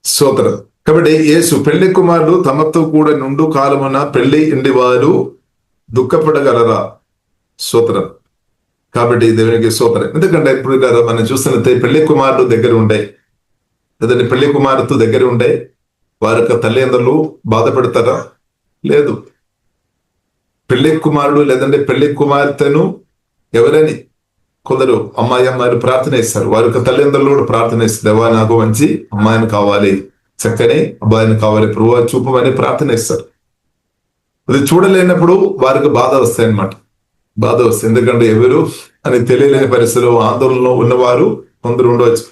స్తోత్రం. కాబట్టి యేసు పెళ్లి కుమారుడు తమతో కూడా నుండు కాలమున పెళ్లి ఎండి వారు దుఃఖపడగలరా? స్తోత్రం. కాబట్టి దేవునికి స్తోత్రం. ఎందుకంటే ఇప్పుడు మనం చూస్తున్నట్టే పెళ్లి కుమారుడు దగ్గర ఉండే లేదంటే పెళ్లి కుమారుతో దగ్గర ఉండే వారి యొక్క తల్లిదండ్రులు బాధపడతారా? లేదు. పెళ్లి కుమారుడు లేదంటే పెళ్లి కుమార్తెను ఎవరని కొందరు అమ్మాయిలు ప్రార్థన ఇస్తారు. వారి యొక్క తల్లిదండ్రులు కూడా ప్రార్థన ఇస్తారు. దేవా నాకు మంచి అమ్మాయిని కావాలి, చక్కని అబ్బాయిని కావాలి, ప్రభువా చూపమని ప్రార్థన ఇస్తారు. అది చూడలేనప్పుడు వారికి బాధ వస్తాయి అన్నమాట. బాధ వస్తుంది. ఎందుకంటే ఎవరు అని తెలియలేని పరిస్థితుల్లో ఆందోళనలో ఉన్నవారు కొందరు ఉండవచ్చు.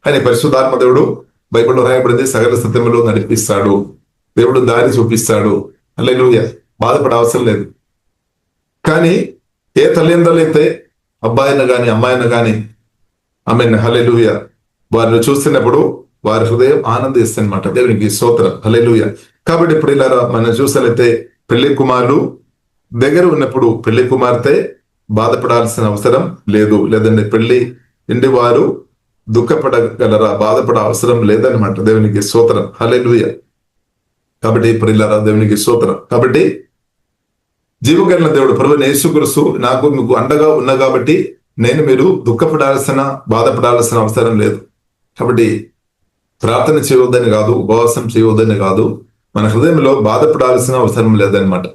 కానీ పరిశుద్ధాత్మ దేవుడు బైబిల్లో రాయబడింది, సకల సత్యములో నడిపిస్తాడు, దేవుడు దారి చూపిస్తాడు. హల్లెలూయా. బాధపడే అవసరం లేదు. కానీ ఏ తల్లిదండ్రులైతే అబ్బాయిని గాని అమ్మాయిని గాని ఆమెన్ హల్లెలూయా వారిని చూస్తున్నప్పుడు వారి హృదయం ఆనందిస్తుంది అనమాట. దేవునికి స్తోత్రం. హల్లెలూయా. కాబట్టి ఇప్పుడు ఇలా మనం చూసినట్లయితే పెళ్లి కుమారులు దగ్గర ఉన్నప్పుడు పెళ్లి కుమార్తె బాధపడాల్సిన అవసరం లేదు, లేదంటే పెళ్లి ఇంటి వారు దుఃఖపడగలరా, బాధపడ అవసరం లేదనమాట. దేవునికి స్తోత్రం. హల్లెలూయా. కాబట్టి ఇప్పుడు ఇలా దేవునికి స్తోత్రం. కాబట్టి జీవగలిగిన దేవుడు ప్రభువైన యేసుక్రీస్తు నాకు మీకు అండగా ఉన్నా కాబట్టి మీరు దుఃఖపడాల్సిన బాధపడాల్సిన అవసరం లేదు. కాబట్టి ప్రార్థన చేయవద్దని కాదు, ఉపవాసం చేయవద్దని కాదు, మన హృదయంలో బాధపడాల్సిన అవసరం లేదనమాట.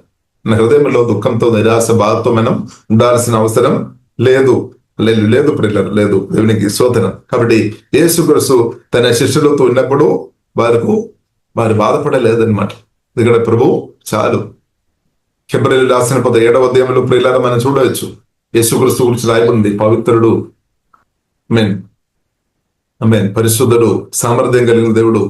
మన హృదయంలో దుఃఖంతో నిరాశ బాధతో మనం ఉండాల్సిన అవసరం లేదు. లేదు ప్రియులారా, లేదు. దేవునికి స్తోత్రం. కాబట్టి యేసుక్రీస్తు తన శిష్యులతో ఉన్నప్పుడు వారు బాధపడలేదన్నమాట. ఇక్కడ ప్రభు చాలు. హెబ్రీయులు రాసిన 7వ అధ్యాయంలో ప్రియులారా మనం చూడవచ్చు, యేసుక్రీస్తు గురించి రాయబడింది, పవిత్రుడు, ఆమేన్, పరిశుద్ధుడు, సామర్థ్యం కలిగిన దేవుడు.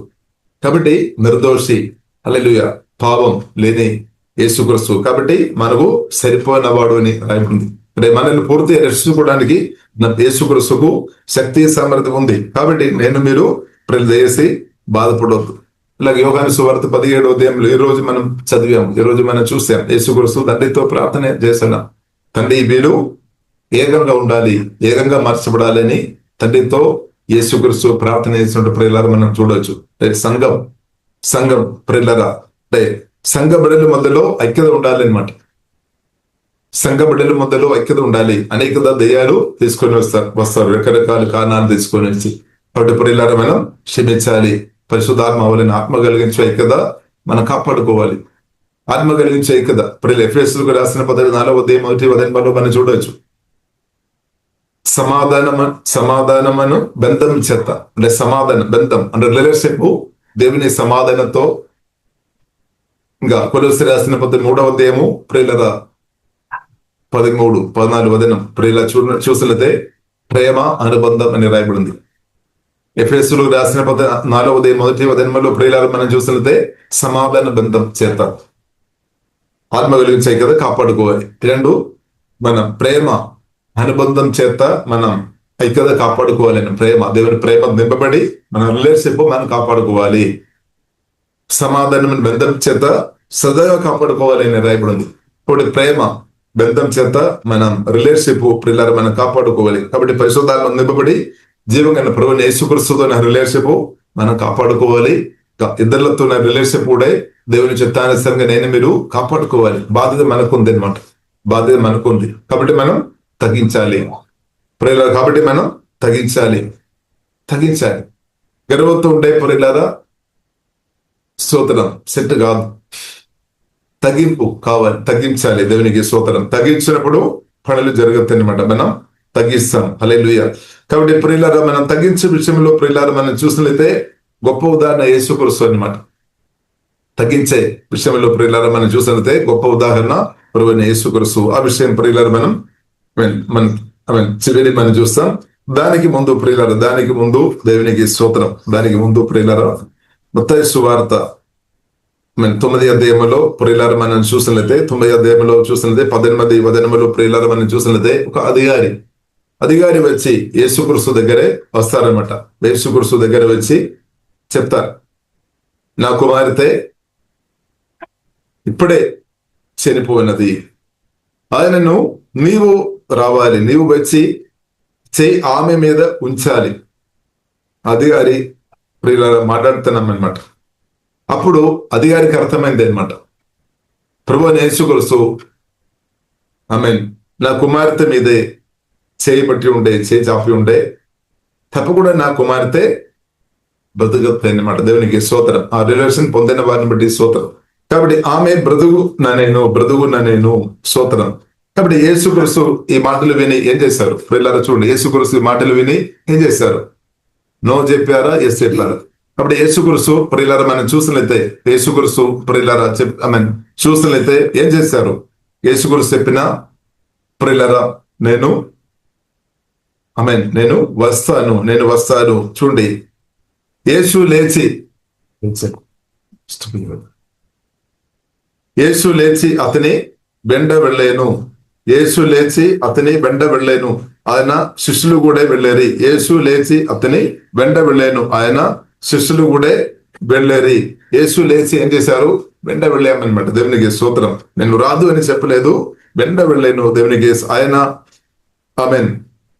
కాబట్టి నిర్దోషి, హల్లెలూయా, పాపం లేని యేసుక్రీస్తు కాబట్టి మనకు సరిపోయిన వాడు అని రాయబడింది. అంటే మనల్ని పూర్తిగా రక్షించుకోవడానికి యేసుక్రీస్తుకు శక్తి సామర్థ్యం ఉంది. కాబట్టి మీరు దయచేసి బాధపడవద్దు. ఇలాగ యోహాను సువార్త 17వ అధ్యాయంలో ఈ రోజు మనం చదివాము, ఈ రోజు మనం చూసాం. యేసుక్రీస్తు తండ్రితో ప్రార్థన చేస్తున్నాం, తండ్రి వీళ్ళు ఏకంగా ఉండాలి, ఏకంగా మార్చబడాలి అని తండ్రితో యేసుక్రీస్తు ప్రార్థన చేసినట్టు ప్రియులారా మనం చూడవచ్చు. సంఘం ప్రియులారా, అంటే సంఘ బిడ్డల మధ్యలో ఐక్యత ఉండాలి అనమాట. సంఘ బిడ్డల మధ్యలో ఐక్యత ఉండాలి. అనేక దయ్యాలు తీసుకొని వస్తారు రకరకాల కారణాలు తీసుకొని వచ్చి. కాబట్టి ప్రియులారా మనం క్షమించాలి. పరిశుద్ధాత్మ అవలని ఆత్మ కలిగించే ఐక్యత మనం కాపాడుకోవాలి. ఆత్మ కలిగించే ఐక్యత ప్రియులు ఎఫెసీయులకు రాసిన 4వ అధ్యాయం 1వ మనం చూడవచ్చు. సమాధానమను బంధం చేత, అంటే సమాధానం బంధం అంటే రిలేషన్షిప్ దేవుని సమాధానంతో. ఇంకా కొలొస్సీ రాసిన 3వ అధ్యాయము ప్రియులరా 13, 14 వచనం ప్రియుల చూసినట్లయితే ప్రేమ అనుబంధం అని రాయబడింది. ఎఫెసీయులకు రాసిన 4వ అధ్యాయం 1వ వచనంలో ప్రియులారా మనం చూసినట్లయితే సమాధాన బంధం చేత ఆత్మ కలిగించే కదా కాపాడుకోవాలి. 2 మనం ప్రేమ అనుబంధం చేత మనం ఐక్యత కాపాడుకోవాలి. ప్రేమ, దేవుని ప్రేమ నింపబడి మన రిలేషన్షిప్ మనం కాపాడుకోవాలి. సమాధానం బంధం చేత సదాగా కాపాడుకోవాలి అని రాయబడింది. ఇప్పుడు ప్రేమ బంధం చేత మనం రిలేషన్షిప్ ప్రియులారా మనం కాపాడుకోవాలి. కాబట్టి పరిశుద్ధాత్మ నింపబడి జీవంగా ప్రభువైన యేసుక్రీస్తుతో రిలేషన్షిప్ మనం కాపాడుకోవాలి. ఇద్దరితో రిలేషన్షిప్ కూడా దేవుని చిత్తానుసారంగా మీరు కాపాడుకోవాలి. బాధ్యత మనకుంది అనమాట, బాధ్యత మనకుంది. కాబట్టి మనం తగ్గించాలి ప్రియులారా. కాబట్టి మనం తగ్గించాలి. గర్వంతో ఉండే ప్రియులారా స్తోత్రం సెట్ కాదు, తగ్గింపు కావాలి, తగ్గించాలి. దేవునికి స్తోత్రం. తగ్గించినప్పుడు పనులు జరుగుతాయి అనమాట, మనం తగ్గిస్తాం. హల్లెలూయా. కాబట్టి ప్రియులారా మనం తగ్గించే విషయంలో ప్రియులారా మనం చూసినట్లయితే గొప్ప ఉదాహరణ యేసుక్రీస్తు అన్నమాట. తగ్గించే విషయంలో ప్రియులారా మనం చూసినట్లయితే గొప్ప ఉదాహరణ ప్రభువైన యేసుక్రీస్తు. ఆ విషయం ప్రియులారా మనం చివరి మనం చూస్తాం. దానికి ముందు ప్రియులారా, దానికి ముందు దేవునికి స్తోత్రం. దానికి ముందు ప్రియులారా మత్తయి సువార్త 9వ అధ్యాయంలో ప్రియులారా మనం చూసినట్లయితే 9వ అధ్యాయంలో చూసినట్లయితే 18 వచనంలో ప్రియులారా మనం చూసినట్లయితే ఒక అధికారి వచ్చి యేసుక్రీస్తు దగ్గరే వస్తారనమాట. యేసుక్రీస్తు దగ్గర వచ్చి చెప్తారు, నా కుమార్తె ఇప్పుడే చనిపోయినది, ఆయనను నీవు రావాలి, నీవు వచ్చి చేయి ఆమె మీద ఉంచాలి. అధికారి ప్రియులారా మాట్లాడుతున్నాం అనమాట. అప్పుడు అధికారికి అర్థమైంది అనమాట, ప్రభువైన యేసుక్రీస్తు ఆమేన్ నా కుమార్తె మీదే చేయి చాపి ఉండే తప్పకుండా నా కుమార్తె బ్రతుకుతుంది అనమాట. దేవునికి స్తోత్రం. ఆ రిలేషన్ పొందిన వారిని బట్టి స్తోత్రం. కాబట్టి ఆమె బ్రతుకున్న నేను స్తోత్రం. కాబట్టి యేసుక్రీస్తు ఈ మాటలు విని ఏం చేశారు ప్రియులారా? చూడండి, యేసుక్రీస్తు ఈ మాటలు విని ఏం చేశారు? నో చెప్పారా? ఎస్ చెప్పారు. కాబట్టి యేసుక్రీస్తు ప్రియులారా మనం చూసినట్లయితే యేసుక్రీస్తు ప్రియులారా చూసినట్లయితే ఏం చేశారు? యేసుక్రీస్తు చెప్పిన ప్రియులారా నేను వస్తాను. చూడండి, యేసు లేచి అతని వెంట వెళ్ళాను. యేసు లేచి అతని వెంట వెళ్ళాను, ఆయన శిష్యులు కూడా వెళ్ళారు. యేసు లేచి అతని వెంట వెళ్ళాను, ఆయన శిష్యులు కూడా వెళ్ళారు. యేసు లేచి ఏం చేశారు? వెంట వెళ్ళామన్నమాట. దేవునికి స్తోత్రం. నేను రాదు అని చెప్పలేదు, వెంట వెళ్ళాను. దేవునికి ఆయన ఆమేన్.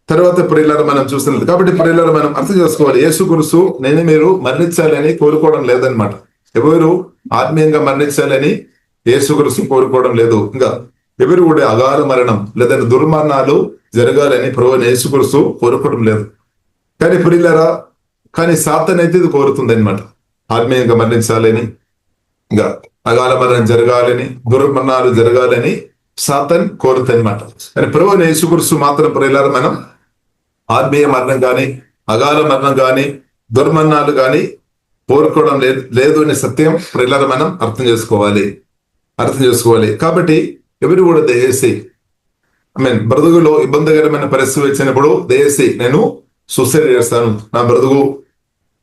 తర్వాత ప్రియులారా మనం చూస్తున్నది కాబట్టి ప్రియులారా మనం అర్థం చేసుకోవాలి, యేసు క్రీస్తు నేను మీరు మరణించాలని కోరుకోవడం లేదనమాట. ఎవరు ఆత్మీయంగా మరణించాలని యేసు క్రీస్తు కోరుకోవడం లేదు. ఇంకా ఎవరు కూడా అగాధ మరణం లేదంటే దుర్మరణాలు జరగాలని ప్రభువైన యేసు క్రీస్తు కోరుకోవడం లేదు. కానీ ప్రియులారా, కానీ సాతాను అయితే ఇది కోరుతుంది అనమాట. ఆత్మీయంగా మరణించాలని, ఇంకా అగాధ మరణం జరగాలని, దుర్మరణాలు జరగాలని సాతాన్ కోరుతుంది అనమాట. కానీ ప్రభువైన యేసు క్రీస్తు మాత్రం ప్రియులారా మనం ఆత్మీయ మరణం కానీ, అగాధ మరణం కానీ, దుర్మరణాలు కానీ కోరుకోవడం లేదు అనే సత్యం ప్రియులారా మనం అర్థం చేసుకోవాలి. కాబట్టి ఎవరు కూడా దయచేసి బ్రతుకులో ఇబ్బందికరమైన పరిస్థితి వచ్చినప్పుడు దయచేసి నేను సూసైడ్ చేస్తాను, నా బ్రతుకు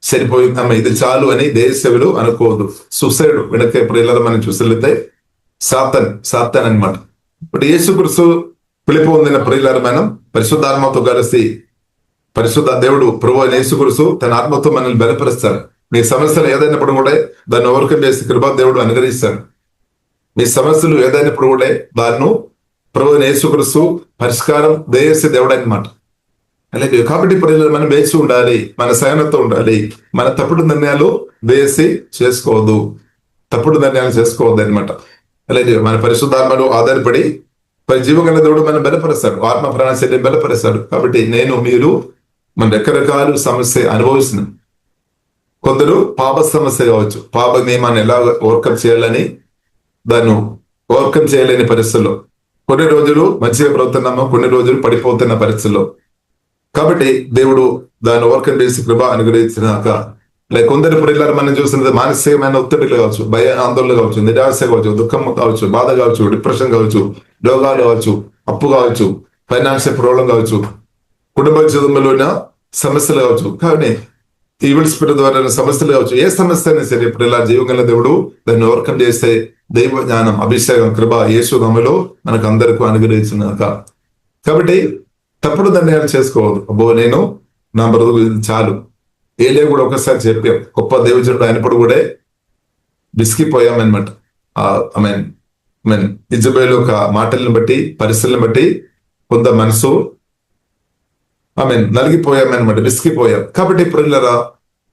సరిపోయిందమ్మ, ఇది చాలు అని దేశవులు అనుకోవద్దు. సూసైడ్ వెనక ప్రియులారా మనం చూసినట్లయితే సాతాన్ అనమాట. ఇప్పుడు యేసు క్రీస్తు పిలుపు పొందిన ప్రియులారా మనం పరిశుద్ధాత్మతో కలిసి పరిశుద్ధ దేవుడు ప్రభువైన యేసు క్రీస్తు తన ఆత్మతో మనల్ని బలపరుస్తాడు. మీ సమస్యలు ఏదైనప్పుడు కూడా దాన్ని ఓవర్కమ్ చేసి కృపా దేవుడు అనుగ్రహిస్తాడు. మీ సమస్యలు ఏదైనప్పుడు కూడా దాన్ని ప్రభువైన యేసు క్రీస్తు పరిష్కారం దయచేసే దేవుడు అనమాట. అలాగే కాబట్టి ప్రియులారా మనం వేచి ఉండాలి, మన సహనంతో ఉండాలి. మన తప్పుడు నిర్ణయాలు దయచేసి చేసుకోవద్దు అనమాట. అలాగే మన పరిశుద్ధాత్మలో ఆధారపడి జీవగల దేవుడు మనం బలపరుస్తాడు, ఆత్మ ప్రాణ శరీరం బలపరుస్తాడు. కాబట్టి నేను మీరు మన రకరకాల సమస్య అనుభవిస్తున్నాం. కొందరు పాప సమస్య కావచ్చు, పాప నియమాన్ని ఎలా ఓవర్కమ్ చేయాలని దాన్ని ఓవర్కమ్ చేయలేని పరిస్థితుల్లో, కొన్ని రోజులు మంచిగా బ్రతుకుతున్నాము, కొన్ని రోజులు పడిపోతున్న పరిస్థితుల్లో. కాబట్టి దేవుడు దాన్ని ఓవర్కమ్ చేసి కృప అనుగ్రహించినాక లైక్ కొందరు ప్రియులారా మనం చూస్తున్నది మానసికమైన ఒత్తిడిలు కావచ్చు, భయ ఆందోళన కావచ్చు, నిరాశ కావచ్చు, దుఃఖం కావచ్చు, బాధ కావచ్చు, డిప్రెషన్ కావచ్చు, రోగాలు కావచ్చు, అప్పు కావచ్చు, ఫైనాన్షియల్ ప్రాబ్లం కావచ్చు, కుటుంబ జీవితంలోన సమస్యలు కావచ్చు, కానీ ఈవిల్ స్పిరిట్ ద్వారా సమస్యలు కావచ్చు, ఏ సమస్య అయినా సరే ఇప్పుడు ఇలా జీవగల దేవుడు దాన్ని ఓవర్కమ్ చేస్తే దైవ జ్ఞానం, అభిషేకం, కృప యేసు నామములో మనకు అందరికీ అనుగ్రహించుగాక. కాబట్టి తప్పుడు నిర్ణయాలు చేసుకోవద్దు. అబ్బో నేను నా బ్రతుకు చాలు. ఏలే కూడా ఒకసారి చెప్పాం, గొప్ప దేవుడు అయినప్పుడు కూడా విసిగిపోయామన్నమాట. ఇజబేల్ ఒక మాటలను బట్టి, పరిస్థితులను బట్టి కొంత మనసు నలిగిపోయామన్నమాట, విసిగిపోయాం. కాబట్టి ప్రియులారా,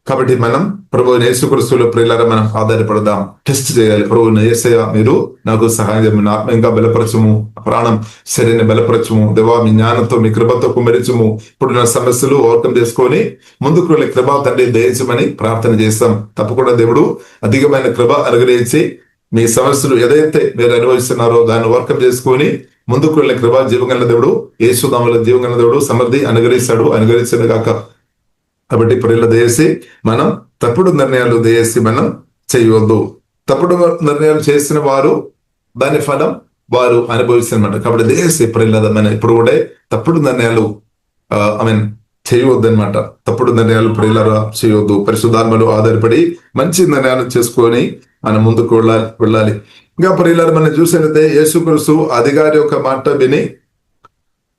కాబట్టి మనం ప్రభువైన యేసు క్రీస్తులో ప్రియులారా మనం ఆధారపడదాం, టెస్ట్ చేయాలి. ప్రభువైన యేసయ్య మీరు నాకు సహాయం చేయమని, ఆత్మీయంగా బలపరచము, ప్రాణం శరీరాన్ని బలపరచము, దేవా మీ జ్ఞానంతో మీ కృపతో కుమరించము. ఇప్పుడు నా సమస్యలు ఓవర్కమ్ చేసుకొని ముందుకు వెళ్ళే కృప తండ్రి దయచేయమని ప్రార్థన చేస్తాం. తప్పకుండా దేవుడు అధికమైన కృప అనుగ్రహించి మీ సమస్యలు ఏదైతే మీరు అనుభవిస్తున్నారో దాన్ని ఓవర్కమ్ చేసుకొని ముందుకు వెళ్ళే కృప జీవగల దేవుడు యేసు నామములో జీవగల దేవుడు సమృద్ధి అనుగ్రహించను గాక. కాబట్టి ప్రియుల దయచేసి మనం తప్పుడు నిర్ణయాలు దయచేసి మనం చేయవద్దు. తప్పుడు నిర్ణయాలు చేసిన వారు దాని ఫలం వారు అనుభవిస్తున్నమాట. కాబట్టి దయచేసి ప్రియుల మనం ఇప్పుడు కూడా తప్పుడు నిర్ణయాలు చేయవద్దు అనమాట. తప్పుడు నిర్ణయాలు ప్రియులారా చేయవద్దు. పరిశుద్ధాత్మలో ఆధారపడి మంచి నిర్ణయాలు చేసుకొని మనం ముందుకు వెళ్ళాలి. ఇంకా ప్రియులారా మనం చూసినట్లయితే యేసు క్రీస్తు అధికారి యొక్క మాట విని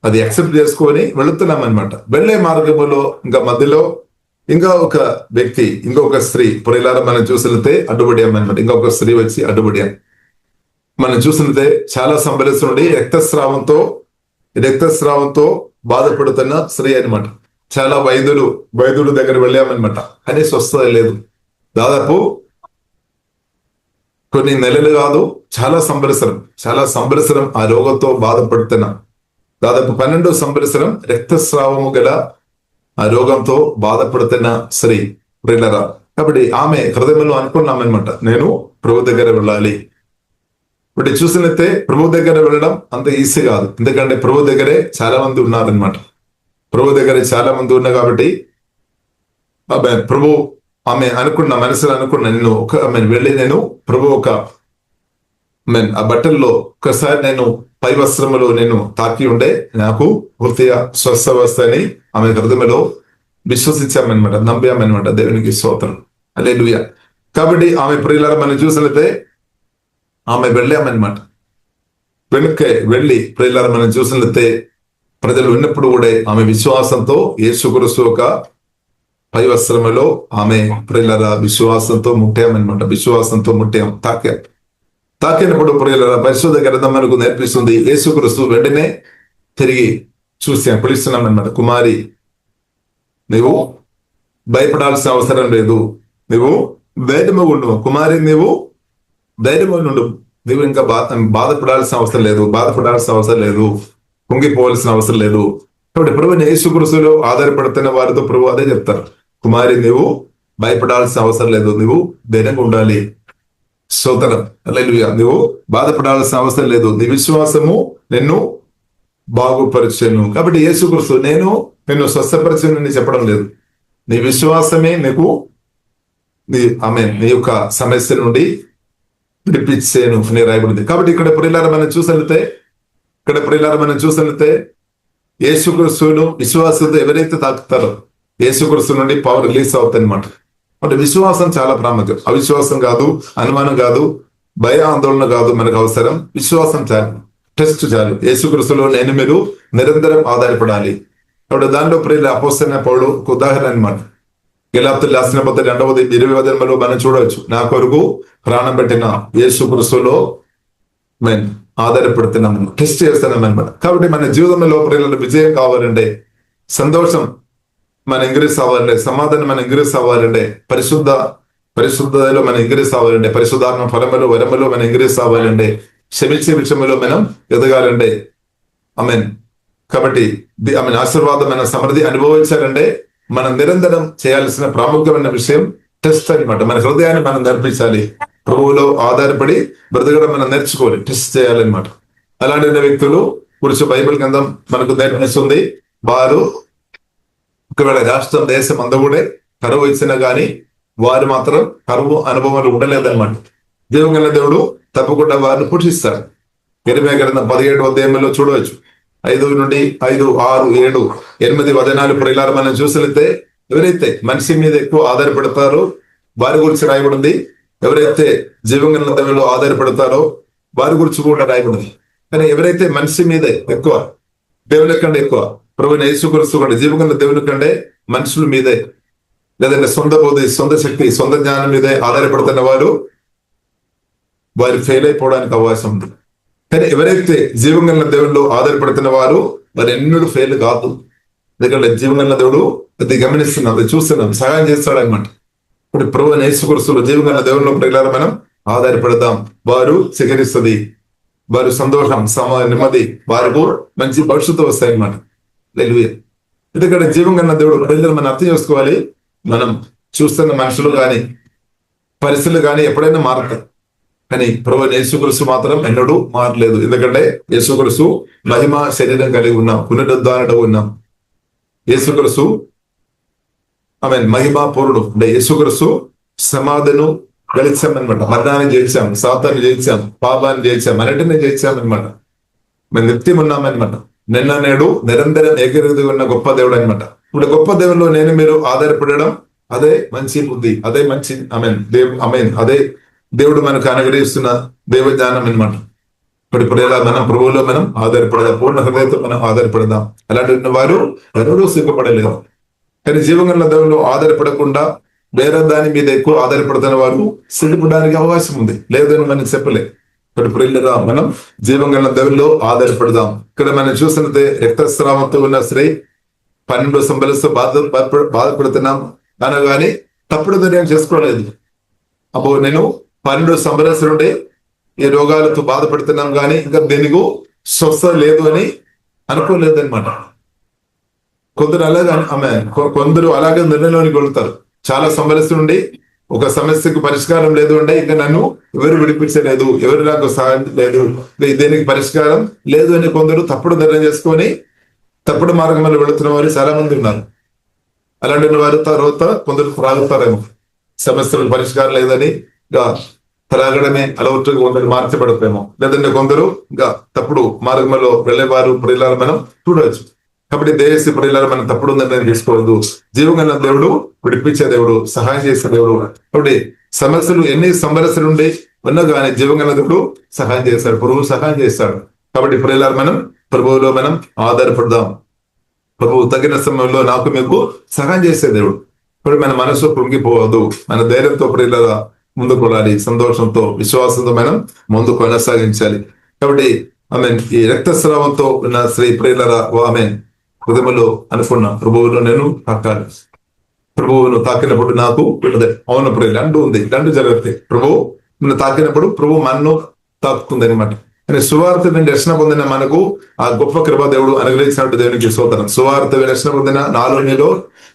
అది యాక్సెప్ట్ చేసుకొని వెళుతున్నాం అనమాట. వెళ్లే మార్గంలో ఇంకా మధ్యలో ఇంకా ఒక వ్యక్తి, ఇంకొక స్త్రీ ప్రియులారా మనం చూసినట్లయితే అడ్డుపడాం అనమాట. ఇంకొక స్త్రీ వచ్చి అడ్డుపడాం. మనం చూసినట్లయితే చాలా సంవత్సరం నుండి రక్తస్రావంతో బాధపడుతున్న స్త్రీ అనమాట. చాలా వైద్యుడు దగ్గర వెళ్ళామన్నమాట, కానీ స్వస్థత లేదు. దాదాపు కొన్ని నెలలు కాదు, చాలా సంవత్సరం ఆ రోగంతో బాధపడుతున్నా. దాదాపు 12వ సంవత్సరం రక్తస్రావము గల ఆ రోగంతో బాధపడుతున్న స్త్రీ ప్రియులారా. కాబట్టి ఆమె హృదయంలో అనుకున్నామన్నమాట, నేను ప్రభు దగ్గర వెళ్ళాలి. ఇప్పుడు చూసినట్లయితే ప్రభు దగ్గర వెళ్ళడం అంత ఈజీ కాదు. ఎందుకంటే ప్రభు దగ్గరే చాలా మంది ఉన్నారనమాట. ప్రభు దగ్గర చాలా మంది ఉన్నారు కాబట్టి ప్రభు ఆమె మనసులో అనుకున్న నేను వెళ్ళి నేను ప్రభు ఆ బట్టల్లో ఒకసారి నేను పై వస్త్రములో నేను తాకి ఉండే నాకు పూర్తిగా స్వస్థ వస్తాయని ఆమె హృదయంలో విశ్వసించామన్నమాట, నమ్మామన్నమాట. దేవునికి స్తోత్రం, హల్లెలూయా. కాబట్టి ఆమె ప్రియులారా మనం చూసినట్లయితే ఆమె వెళ్ళామన్నమాట. వెనుకే వెళ్ళి ప్రియులారా మనం చూసినట్లయితే ప్రజలు ఉన్నప్పుడు కూడా ఆమె విశ్వాసంతో యేసుక్రీస్తు యొక్క పై వస్త్రములో ఆమె ప్రియులారా విశ్వాసంతో ముట్టామన్నమాట. విశ్వాసంతో ముట్టాం, తాకినప్పుడు ప్రియులారా పరిశుద్ధ గ్రంథం మనకు నేర్పిస్తుంది, యేసుక్రీస్తు వెంటనే తిరిగి చూసాం, పిలుస్తున్నాం అన్నమాట. కుమారి, నువ్వు భయపడాల్సిన అవసరం లేదు, నువ్వు ధైర్యముగా ఉండు. కుమారి, నువ్వు ధైర్యముగా ఉండు, నువ్వు ఇంకా బాధపడాల్సిన అవసరం లేదు, పొంగిపోవాల్సిన అవసరం లేదు. కాబట్టి ప్రభువైన యేసుక్రీస్తులో ఆధారపడుతున్న వారితో ప్రభు అదే చెప్తారు, కుమారి నువ్వు భయపడాల్సిన అవసరం లేదు, నువ్వు ధైర్యంగా ఉండాలి. స్తోత్రం, హల్లెలూయా. నువ్వు బాధపడాల్సిన అవసరం లేదు, నీ విశ్వాసము నిన్ను బాగుపరచను. కాబట్టి యేసుక్రీస్తు నిన్ను స్వస్థపరచను చెప్పడం లేదు, నీ విశ్వాసమే నీకు నీ యొక్క సమస్య నుండి విడిపించేను అని రాయబడింది. కాబట్టి ఇక్కడ ప్రియులారా మనం చూసినట్లయితే యేసుక్రీస్తును విశ్వాసంతో ఎవరైతే తాకుతారో యేసుక్రీస్తు నుండి పవర్ రిలీజ్ అవుతుంది అనమాట. అంటే విశ్వాసం చాలా ప్రాముఖ్యం. అవిశ్వాసం కాదు, అనుమానం కాదు, భయ ఆందోళన కాదు మనకు అవసరం. విశ్వాసం చాలు, టెస్ట్ చాలు. యేసుక్రీస్తులో మీరు నిరంతరం ఆధారపడాలి. కాబట్టి దానిలో ప్రియుల అపోస్తలైన పౌలు ఒక ఉదాహరణ అనమాట. గలాతీయులకు రాసిన పత్రిక 2:20 మనం చూడవచ్చు, నా కొరకు ప్రాణం పెట్టిన యేసుక్రీస్తులో ఆధారపడుతున్నాము, టెస్ట్ చేస్తున్నాం అనమాట. కాబట్టి మన జీవితంలో ప్రియుల విజయం కావాలంటే, సంతోషం మన ఇంక్రీస్ అవ్వాలంటే, సమాధానం మన ఇంక్రీస్ అవ్వాలంటే, పరిశుద్ధతలో మన ఇంక్రీస్ అవ్వాలంటే, పరిశుద్ధాత్మ ఫలములు వరములు మన ఇంక్రీస్ అవ్వాలంటే, క్షమించే విషయంలో మనం ఎదగాలంటే, ఆమేన్. కాబట్టి ఆమె ఆశీర్వాదం మన సమృద్ధి అనుభవించాలంటే మనం నిరంతరం చేయాల్సిన ప్రాముఖ్యమైన విషయం టెస్ట్ అనమాట. మన హృదయాన్ని మనం నేర్పించాలి, ప్రభువులో ఆధారపడి బ్రతకడం మనం నేర్చుకోవాలి, టెస్ట్ చేయాలన్నమాట. అలాంటి వ్యక్తులు గురించి బైబిల్ గ్రంథం మనకు నేర్పిస్తుంది, వారు ఒకవేళ రాష్ట్రం దేశం అంతా కూడా కరువు ఇచ్చినా గానీ వారు మాత్రం కరువు అనుభవాలు ఉండలేదన్నమాట. దేవుని దేవుడు తప్పకుండా వారిని పుట్టిస్తారు. ఇర్మియా గ్రంథం 17వ అధ్యాయంలో చూడవచ్చు, 5 నుండి 5, 6, 7, 8 వచనాలు ప్రియులారా మనం చూసినట్లయితే ఎవరైతే మనిషి మీద ఎక్కువ ఆధారపడతారో వారి గురించి రాయబడింది. ఎవరైతే జీవన దేవులో ఆధారపడతారో వారి గురించి కూడా రాయబడింది. కానీ ఎవరైతే మనిషి మీదే ఎక్కువ, దేవుని కంటే ఎక్కువ, ప్రభువైన యేసుక్రీస్తు కంటే, జీవన దేవుని కంటే మనుషుల మీదే, లేదంటే సొంత బుద్ధి, సొంత శక్తి, సొంత జ్ఞానం మీదే ఆధారపడుతున్న వారు ఫెయిల్ అయిపోవడానికి అవకాశం ఉంది. కానీ ఎవరైతే జీవన దేవుళ్ళు ఆధారపడుతున్న వారు ఎన్నడూ ఫెయిల్ కాదు. ఎందుకంటే జీవన దేవుడు అది గమనిస్తున్నాం, అది చూస్తున్నాం, సహాయం చేస్తాడు అనమాట. ఇప్పుడు ప్రభువైన యేసుక్రీస్తులో జీవన దేవుళ్ళు ప్రియులారా మనం ఆధారపడదాం. వారు స్వీకరిస్తుంది, వారు సంతోషం, నెమ్మది, వారికి మంచి భవిష్యత్తు వస్తాయన్నమాట. హల్లెలూయా. ఎందుకంటే జీవన దేవుడు ప్రజలు మనం అర్థం చేసుకోవాలి. మనం చూస్తున్న మనుషులు కానీ పరిస్థితులు కానీ ఎప్పుడైనా మారుతాయి, కానీ ప్రభువైన యేసుక్రీస్తు మాత్రం ఎన్నడూ మారలేదు. ఎందుకంటే యేసుక్రీస్తు మహిమ శరీరం కలిగి ఉన్నాం, పునరుద్ధరణ ఉన్నాం. యేసుక్రీస్తు మహిమా పూర్ణుడు. అంటే యేసుక్రీస్తు సమాధిను గెలిచామన్నమాట, మరణాన్ని జయించాం, సాతాన్ని జయించాం, పాపాన్ని జయించాం, అన్నిటిని జయించామన్నమాట. మేము నిత్యం ఉన్నామన్నమాట. నిన్న నేడు నిరంతరం ఏకరీతి ఉన్న గొప్ప దేవుడు అనమాట. ఇప్పుడు గొప్ప దేవుల్లో మీరు ఆధారపడడం అదే మంచి బుద్ధి, అదే మంచి అదే దేవుడు మనకు అనుగ్రహిస్తున్న దేవ జ్ఞానం అనమాట. ఇప్పుడు ఎలా మనం ప్రభువులో మనం ఆధారపడదాం, పూర్ణ హృదయంతో మనం ఆధారపడదాం. అలాంటి వారు ఎవరూ సిగ్గుపడలేరు. కానీ జీవన దేవుళ్ళు ఆధారపడకుండా వేరే దాని మీద ఎక్కువ ఆధారపడుతున్న వారు సిగ్గుపడడానికి అవకాశం ఉంది, లేదని మనకి చెప్పలే. ఇప్పుడు ప్రియులరా మనం జీవన దేవుల్లో ఆధారపడదాం. ఇక్కడ మనం చూసినట్టే రక్తస్రావంతో ఉన్న స్త్రీ 12 సంవత్సరాలతో బాధపడుతున్నాం అనగాని తప్పుడు నిర్ణయం చేసుకోలేదు. అబ్బో నేను 12 సంవత్సరాల నుండి ఈ రోగాలతో బాధపడుతున్నాం కానీ ఇంకా దీనికి స్వస్థత లేదు అని అనుకోలేదన్నమాట. కొందరు అలాగే నిర్ణయంలోనికి వెళ్తారు. చాలా సమస్య నుండి ఒక సమస్యకు పరిష్కారం లేదు అంటే ఇంకా నన్ను ఎవరు విడిపించలేదు, ఎవరు నాకు సహాయం లేదు, దీనికి పరిష్కారం లేదు అని కొందరు తప్పుడు నిర్ణయం చేసుకొని తప్పుడు మార్గంలో వెళుతున్న వారు చాలా మంది ఉన్నారు. అలాంటి వారు తర్వాత కొందరు త్రాగుతారేమో, సమస్యలకు పరిష్కారం లేదని ఇంకా త్రాగడమే అలవాటుగా కొందరు మార్చబడతామేమో, లేదంటే కొందరు ఇంకా తప్పుడు మార్గంలో వెళ్ళేవారు ప్రియులారా మనం చూడవచ్చు. కాబట్టి దయచేసి ప్రియులారా మనం తప్పుడు నిర్ణయం తీసుకోవద్దు. జీవగల దేవుడు, విడిపించే దేవుడు, సహాయం చేసే దేవుడు. కాబట్టి సమస్యలు ఎన్ని సమస్యలు ఉండి ఉన్నా కానీ జీవగల దేవుడు సహాయం చేస్తాడు, ప్రభువు సహాయం చేస్తాడు. కాబట్టి ప్రియులారా మనం ప్రభువులో మనం ఆధారపడదాం. ప్రభువు తగిన సమయంలో నాకు మీకు సహాయం చేసే దేవుడు. ఇప్పుడు మన మనసు కృంగిపోవద్దు, మన ధైర్యంతో ప్రియులారా ముందుకు వెళ్ళాలి, సంతోషంతో విశ్వాసంతో మనం ముందు కొనసాగించాలి. కాబట్టి ఆమె ఈ రక్తస్రావంతో ఉన్న స్త్రీ ప్రియులారా ఆమె హృదయంలో అనుకున్న ప్రభువును నేను తాకాలి, ప్రభువును తాకినప్పుడు నాకు విడుదల. అవును ప్రియులు అంటూ ఉంది, రెండు జరుగుతాయి. ప్రభువు నిన్ను తాకినప్పుడు ప్రభు మనను తాకుతుంది అనమాట. కానీ సువార్త రక్షణ పొందిన మనకు ఆ గొప్ప కృప దేవుడు అనుగ్రహించినట్టు దేవునికి స్తోత్రం. సువార్త రక్షణ పొందిన నాలో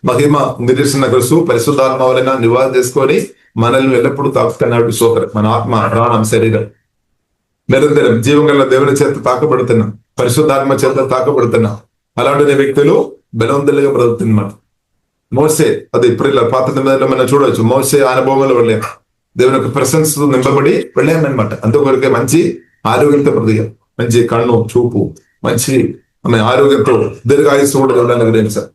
మహిమ నిరీక్షణ కలుసు పరిశుద్ధాత్మ వలన నివారణ చేసుకొని మనల్ని ఎల్లప్పుడూ తాకుతున్నాడు స్తోత్రం. మన ఆత్మ, ప్రాణం, శరీరం నిరంతరం జీవంగల దేవుని చేత తాకబడుతున్నాం, పరిశుద్ధాత్మ చేత తాకబడుతున్నాం. అలాంటి వ్యక్తులు బలవంతులుగా బ్రతుకుతున్నమాట. మోసే అది ఇప్పుడు పాత నిబంధనలో మనం చూడవచ్చు. మోసే అనుభవంలో వెళ్ళాం, దేవుని యొక్క ప్రశంస నింపబడి వెళ్ళామన్నమాట. అందుకొరకే మంచి ఆరోగ్యంతో బ్రతికాం, మంచి కన్ను చూపు, మంచి ఆరోగ్యంతో దీర్ఘాయుస్సు కూడా దేవుడు అనుగ్రహించారు.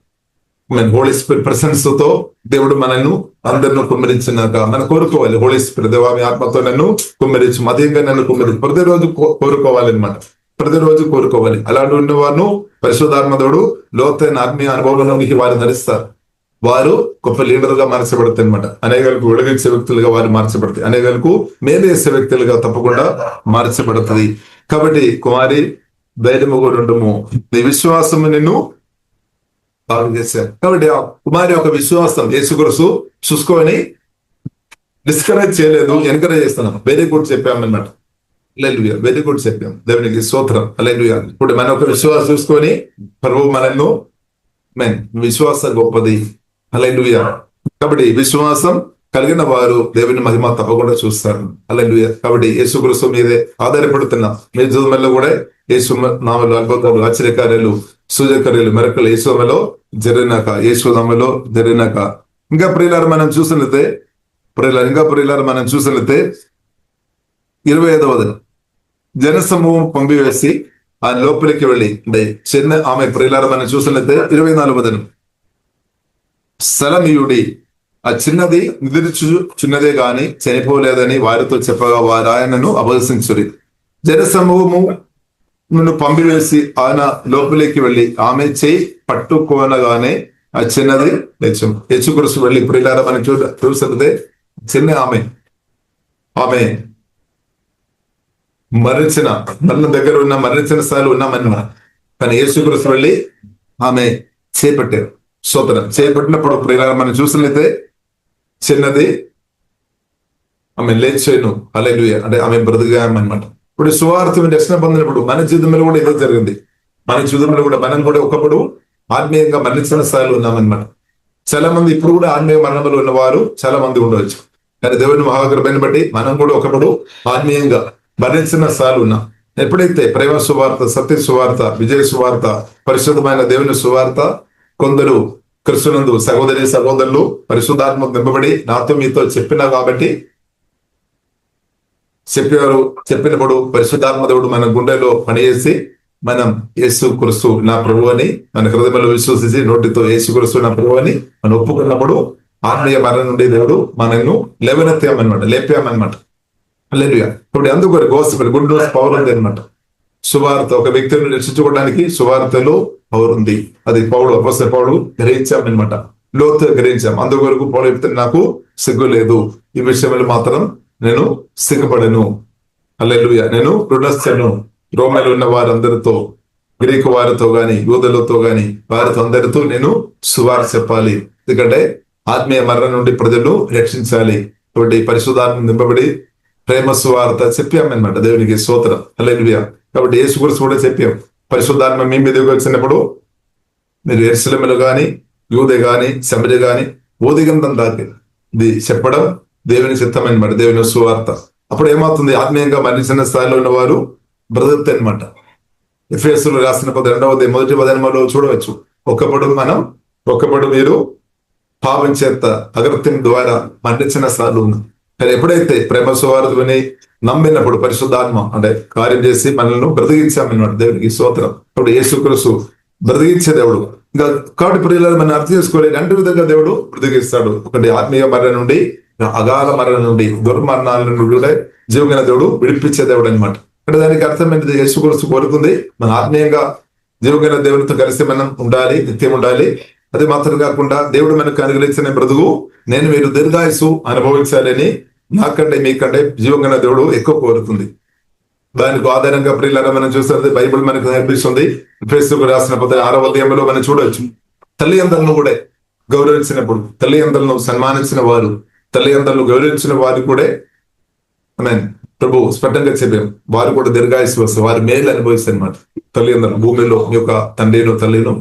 హోలీ స్పిరిట్ ప్రశంసతో దేవుడు మనల్ని అందరిని కుమ్మరించినాక మనం కోరుకోవాలి. హోలీ స్పిరిట్ దేవామి ఆత్మతో నన్ను కుమ్మరించు, మధ్యంగా నన్ను కుమ్మరించు. ప్రతిరోజు కోరుకోవాలి అనమాట, ప్రతిరోజు కోరుకోవాలి. అలాంటి ఉన్న వారు పరిశుద్ధాత్మ దేవుడు లోతైన ఆత్మీయ అనుభవంలోకి వారు నడుస్తారు. వారు గొప్ప లీడర్గా మార్చబడతాయి అనమాట. అనేకలకు వెలుగించే వ్యక్తులుగా వారు మార్చబడతాయి, అనేకలకు మేలు చేసే వ్యక్తులుగా తప్పకుండా మార్చబడుతుంది. కాబట్టి కుమారి ధైర్యము కూడా ఉండము, నీ విశ్వాసము నిన్ను బాగు చేశారు. కాబట్టి ఆ కుమారి యొక్క విశ్వాసం యేసుక్రీస్తు చూసుకొని డిస్కరేజ్ చేయలేదు, ఎంకరేజ్ చేస్తున్నాం. వెరీ గుడ్ చెప్పామన్నమాట. హల్లెలూయా, వెరీ గుడ్ చెప్పాం, దేవునికి స్తోత్రం. హల్లెలూయా. ఇప్పుడు మన ఒక విశ్వాసం చూసుకొని ప్రభువు మనల్ని విశ్వాసం గొప్పది. హల్లెలూయా. కాబట్టి విశ్వాసం కలిగిన వారు దేవుని మహిమ తప్పకుండా చూస్తారు. హల్లెలూయా. కాబట్టి యేసుక్రీస్తు మీదే ఆధారపడుతున్నాం. మీ జీవితంలో కూడా యేసు నామములో అద్భుతాలు, ఆశ్చర్యకార్యాలు, సూచకర్యాలు, మెరకలు యేసులో జరిగినాక, యేసు నామములో జరిగినాక ఇంకా ప్రియులారా మనం చూసినట్లయితే 25వ వచనం, జనసమూహం పంపివేసి ఆయన లోపలికి వెళ్ళి అంటే చిన్న ఆమె ప్రియులారా మనం చూసినట్లయితే 24వ వచనం, సలమీయుడి ఆ చిన్నది నిద్రించు చిన్నదే గాని చనిపోలేదని వారితో చెప్పగా వారు ఆయనను అపహసించురి. జనసమూహము నన్ను పంపివేసి ఆయన లోపలికి వెళ్ళి ఆమె చేయి పట్టుకోనగానే ఆ చిన్నది లేచం. యేసుక్రీస్తు వెళ్ళి ప్రియులారా మనం చూసినట్లయితే చిన్న ఆమె మరణించిన మన దగ్గర ఉన్న మరణించిన స్థాయిలో ఉన్నామన్నా, కానీ యేసుక్రీస్తు వెళ్ళి ఆమె చేపట్టారు. స్తోత్రం. చేపట్టినప్పుడు ప్రియులారా మనం చూసినట్లయితే చిన్నది ఆమె లేచేను. హల్లెలూయా. అంటే ఆమె బ్రతికామన్నమాట. ఇప్పుడు సువార్త రక్షణ పొందినప్పుడు మన జీవితంలో కూడా ఇదే జరిగింది. మన జీవితంలో కూడా మనం కూడా ఒకప్పుడు ఆత్మీయంగా మరణించిన స్థాయిలో ఉన్నామన్నమాట. చాలా మంది ఇప్పుడు కూడా ఆత్మీయ మరణంలో ఉన్నవారు చాలా మంది ఉండవచ్చు, కానీ దేవుని మహాకృపను బట్టి మనం కూడా ఒకప్పుడు ఆత్మీయంగా మరణించిన స్థాయిలో ఉన్నాం. ఎప్పుడైతే ప్రేమ సువార్త, సత్య సువార్త, విజయ సువార్త, పరిశుద్ధమైన దేవుని సువార్త కొందరు క్రిస్తునందు సహోదరులు పరిశుద్ధాత్మకు నింపబడి నాతో మీతో చెప్పినా కాబట్టి చెప్పినప్పుడు పరిశుద్ధాత్మ దేవుడు మన గుండెలో పనిచేసి మనం యేసుక్రీస్తు నా ప్రభువు అని మన హృదయంలో విశ్వసించి నోటితో యేసుక్రీస్తు నా ప్రభువు అని మనం ఒప్పుకున్నప్పుడు ఆత్మీయ మరణం నుండి దేవుడు మనల్ని లేపామన్నమాట. హల్లెలూయా. ఇప్పుడు అందుకు గోస్పెల్ గుడ్ న్యూస్ పవర్ ఉంది అనమాట. సువార్త ఒక వ్యక్తిని రక్షించుకోవడానికి సువార్తలో పవర్ ఉంది. అది అపోస్తలుడైన పౌలు గ్రహించామన్నమాట, లోతు గ్రహించాం. అందువరకు పౌలు చెప్తే నాకు సిగ్గు లేదు, ఈ విషయంలో మాత్రం నేను సిగ్గుపడను. హల్లెలూయా. నేను రుణస్థను. రోమలో ఉన్న వారందరితో, గ్రీకు వారితో గాని, యూదులతో గాని, వారితో అందరితో నేను సువార్త చెప్పాలి. ఎందుకంటే ఆత్మీయ మరణం నుండి ప్రజలు రక్షించాలి. కాబట్టి పరిశుద్ధాత్మ నింపబడి ప్రేమ సువార్త చెప్పామన్నమాట. దేవునికి స్తోత్రం. హల్లెలూయా. కాబట్టి యేసుక్రీస్తు కూడా చెప్పాం, పరిశుద్ధాత్మ మీ మీదకి వచ్చినప్పుడు మీరు యెరూషలేములో గాని, యూదే గాని, సమరయ గాని బోధిగంధం దాకి ఇది చెప్పడం దేవుని చిత్తమన్నమాట, దేవుని సువార్త. అప్పుడు ఏమవుతుంది? ఆత్మీయంగా మరణించిన స్థాయిలో ఉన్నవారు బ్రతుకుతాయి అనమాట. ఎఫెసీయులకు రాసిన 2వ చూడవచ్చు. ఒకప్పుడు మీరు పాపం చేత అగత్యం ద్వారా మరణించిన స్థాయిలో ఉన్నాం. కానీ ఎప్పుడైతే ప్రేమ సువార్తని నమ్మినప్పుడు పరిశుద్ధాత్మ అంటే కార్యం చేసి మనల్ని బ్రతికించామన్నమాట. దేవునికి స్తోత్రం. ఇప్పుడు యేసుక్రీస్తు బ్రతికించే దేవుడు. ఇంకా కాబట్టి ప్రియులారా మనం అర్థం చేసుకోవాలి, రెండు విధంగా దేవుడు బ్రతికిస్తాడు. ఒకటి ఆత్మీయ మరణం నుండి, అగాధ మరణం నుండి, దుర్మరణాల నుండి కూడా జీవగల దేవుడు విడిపించే దేవుడు అనమాట. అంటే దానికి అర్థమైనది యేసుక్రీస్తు కోరుకుంది మన ఆత్మీయంగా జీవగల దేవునితో కలిసి మనం ఉండాలి, నిత్యం ఉండాలి. అది మాత్రం కాకుండా దేవుడు మనకు అనుగ్రహించిన బ్రతుకు నేను మీరు దీర్ఘాయుసు అనుభవించాలని నాకంటే మీకంటే జీవగల దేవుడు ఎక్కువ కోరుతుంది. దానికి ఆధారంగా ప్రియులారా మనం చూస్తుంది బైబిల్ మనకు నేర్పిస్తుంది. ఫేస్బుక్ రాసిన 6వ అధ్యాయంలో మనం చూడవచ్చు, తల్లిదండ్రులను కూడా గౌరవించినప్పుడు, తల్లిదండ్రులను సన్మానించిన వారు, తల్లిదండ్రులను గౌరవించిన వారు కూడా ప్రభు స్పష్టంగా చెప్పాం, వారు కూడా దీర్ఘాయుసు వస్తారు, వారు మేలు అనుభవిస్తారు అనమాట. తల్లిదండ్రులు భూమిలో మీ యొక్క తండ్రిను తల్లిను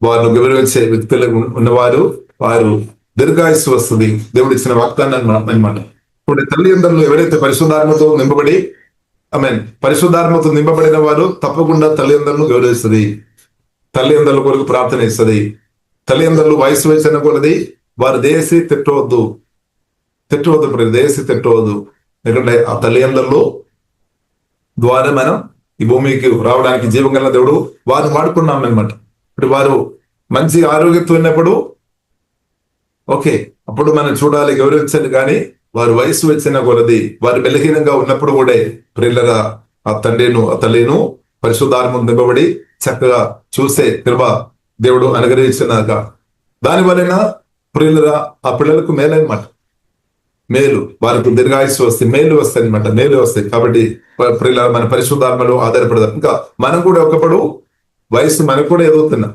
వారిని గౌరవించే వ్యక్తులు ఉన్నవారు వారు దీర్ఘాయుసు వస్తుంది, దేవుడు ఇచ్చిన వాగ్దానం అనమాట. ఇప్పుడు తల్లిదండ్రులు ఎవరైతే పరిశుద్ధాత్మతో నింపబడి పరిశుద్ధాత్మతో నింపబడిన వారు తప్పకుండా తల్లిదండ్రులను గౌరవిస్తుంది, తల్లిదండ్రుల కొరకు ప్రార్థన ఇస్తుంది. తల్లిదండ్రులు వయసు వయసు కొలది వారు దేశీ తిట్టవద్దు దేశీ తిట్టవద్దు. ఎందుకంటే ఆ తల్లిదండ్రులు ద్వారా మనం ఈ భూమికి రావడానికి జీవంగల దేవుడు వారిని వాడుకున్నాం అనమాట. ఇప్పుడు వారు మంచి ఆరోగ్యంతో ఉన్నప్పుడు ఓకే, అప్పుడు మనం చూడాలి, గౌరవించాలి. కానీ వారు వయసు వచ్చిన కొలది, వారు బలహీనంగా ఉన్నప్పుడు కూడా ప్రియులరా ఆ తండ్రిను ఆ తల్లిను పరిశుద్ధాత్మ నింపబడి చక్కగా చూసే కృప దేవుడు అనుగ్రహించినాక దాని వలన ప్రియులరా ఆ పిల్లలకు మేలనమాట. మేలు, వారికి దీర్ఘాయుస్సు వస్తాయి, మేలు వస్తాయి అనమాట, మేలు వస్తాయి. కాబట్టి ప్రియుల మన పరిశుద్ధాత్మలో ఆధారపడదాం. ఇంకా మనం కూడా ఒకప్పుడు వయసు మనకు కూడా ఎదుగుతున్నాం.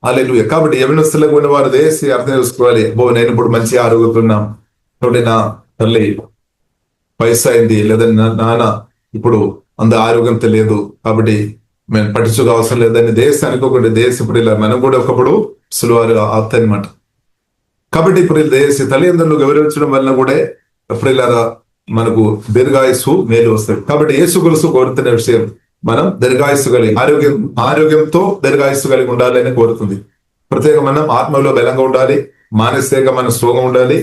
హల్లెలూయా. కాబట్టి యవనస్తులకు ఉన్న వారు దేశీ అర్థం చేసుకోవాలి, నేను ఇప్పుడు మంచి ఆరోగ్యతున్నాం, నా తల్లి వయసు అయింది, లేదా నాన్న ఇప్పుడు అంత ఆరోగ్యంతో లేదు, కాబట్టి మేము పట్టించుకో అవసరం లేదని దేశానికి ఒకటి దేశ ప్రియుల మనం కూడా ఒకప్పుడు సులువారు ఆప్త అనమాట. కాబట్టి ఇప్పుడు దేశ తల్లిదండ్రులు గౌరవించడం వలన కూడా ప్రియులారా మనకు దీర్ఘాయుస్సు మేలు వస్తుంది. కాబట్టి యేసుక్రీస్తు కోరుతున్న విషయం మనం దీర్ఘాయుస్సు కలిగి ఆరోగ్యంతో దీర్ఘాయుస్సు కలిగి ఉండాలని కోరుతుంది. ప్రత్యేకంగా మనం ఆత్మలో బలంగా ఉండాలి, మానసికంగా మనం స్ట్రాంగ్ ఉండాలి,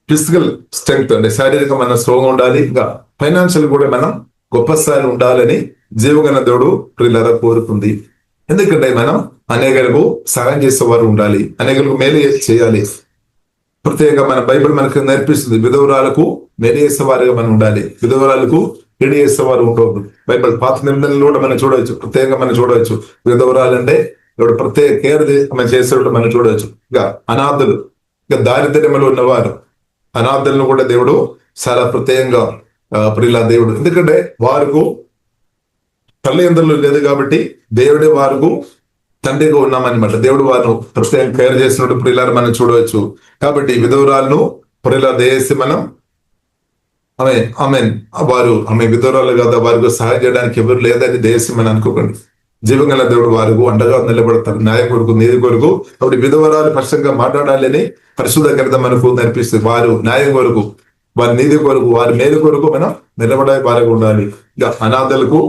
ఫిజికల్ స్ట్రెంగ్త్ అంటే శారీరక మనం స్ట్రాంగ్ ఉండాలి, ఇంకా ఫైనాన్షియల్ కూడా మనం గొప్ప స్థాయిలో ఉండాలని జీవగల దేవుడు ప్రియులారా కోరుతుంది. ఎందుకంటే మనం అనేకులకు సహాయం చేసేవారు ఉండాలి, అనేకులకు మేలు చేయాలి. ప్రత్యేకంగా మన బైబిల్ మనకు నేర్పిస్తుంది, విధవరాలకు మేలు చేసేవారుగా మనం ఉండాలి, విధవరాలకు ఎడి చేసేవారు ఉండవద్దు. బైబిల్ పాత నిబంధనలు కూడా మనం చూడవచ్చు, ప్రత్యేకంగా మనం చూడవచ్చు. విధవరాలు అంటే ఇప్పుడు ప్రత్యేక కేర్ మనం చేసేటప్పుడు మనం చూడవచ్చు. ఇంకా అనాథులు, ఇంకా దారిద్ర్యంలో ఉన్నవారు, అనాథులను కూడా దేవుడు చాలా ప్రత్యేకంగా ప్రియుల దేవుడు, ఎందుకంటే వారికి తల్లిదండ్రులు లేదు కాబట్టి దేవుడే వారికి తండ్రిగా ఉన్నామన్నమాట. దేవుడు వారిని ప్రత్యేకంగా కేర్ చేసినట్టు ప్రియులారు మనం చూడవచ్చు. కాబట్టి విధవరాలను ప్రియుల దేశం మనం ఆమె విధవరాలు కదా, వారికి సహాయం చేయడానికి ఎవరు లేదని దేశం అని అనుకోకండి. జీవంగల దేవుడు వారికి అండగా నిలబడతారు, న్యాయ కొరకు నీతి కొరకు. కాబట్టి విధవరాలు స్పష్టంగా మాట్లాడాలని పరిశుద్ధ గ్రంథం మనకు నేర్పిస్తుంది. వారు న్యాయం కొరకు, వారి నీతి కొరకు, వారి మేలు కొరకు మనం నిలబడే వారికి ఉండాలి. ఇక అనాథలకు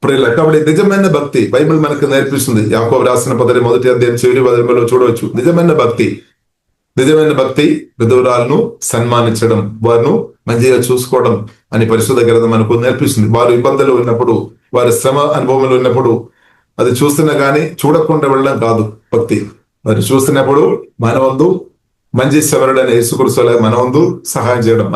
ప్రియుల. కాబట్టి నిజమైన భక్తి బైబిల్ మనకు నేర్పిస్తుంది. యాకోబు రాసిన 1వ అధ్యాయం చివరి వచనంలో చూడవచ్చు. నిజమైన భక్తి విధవరాలను సన్మానించడం, వారిను మంచిగా చూసుకోవడం అని పరిశుద్ధ గ్రంథం మనకు నేర్పిస్తుంది. వారు ఇబ్బందులు ఉన్నప్పుడు, వారి శ్రమ అనుభవంలో ఉన్నప్పుడు అది చూస్తున్నా కానీ చూడకుండా వెళ్ళడం కాదు భక్తి. వారు చూస్తున్నప్పుడు మన వంతు మంచి శవరుడైన యేసుక్రీస్తు మన వంతు సహాయం చేయడం,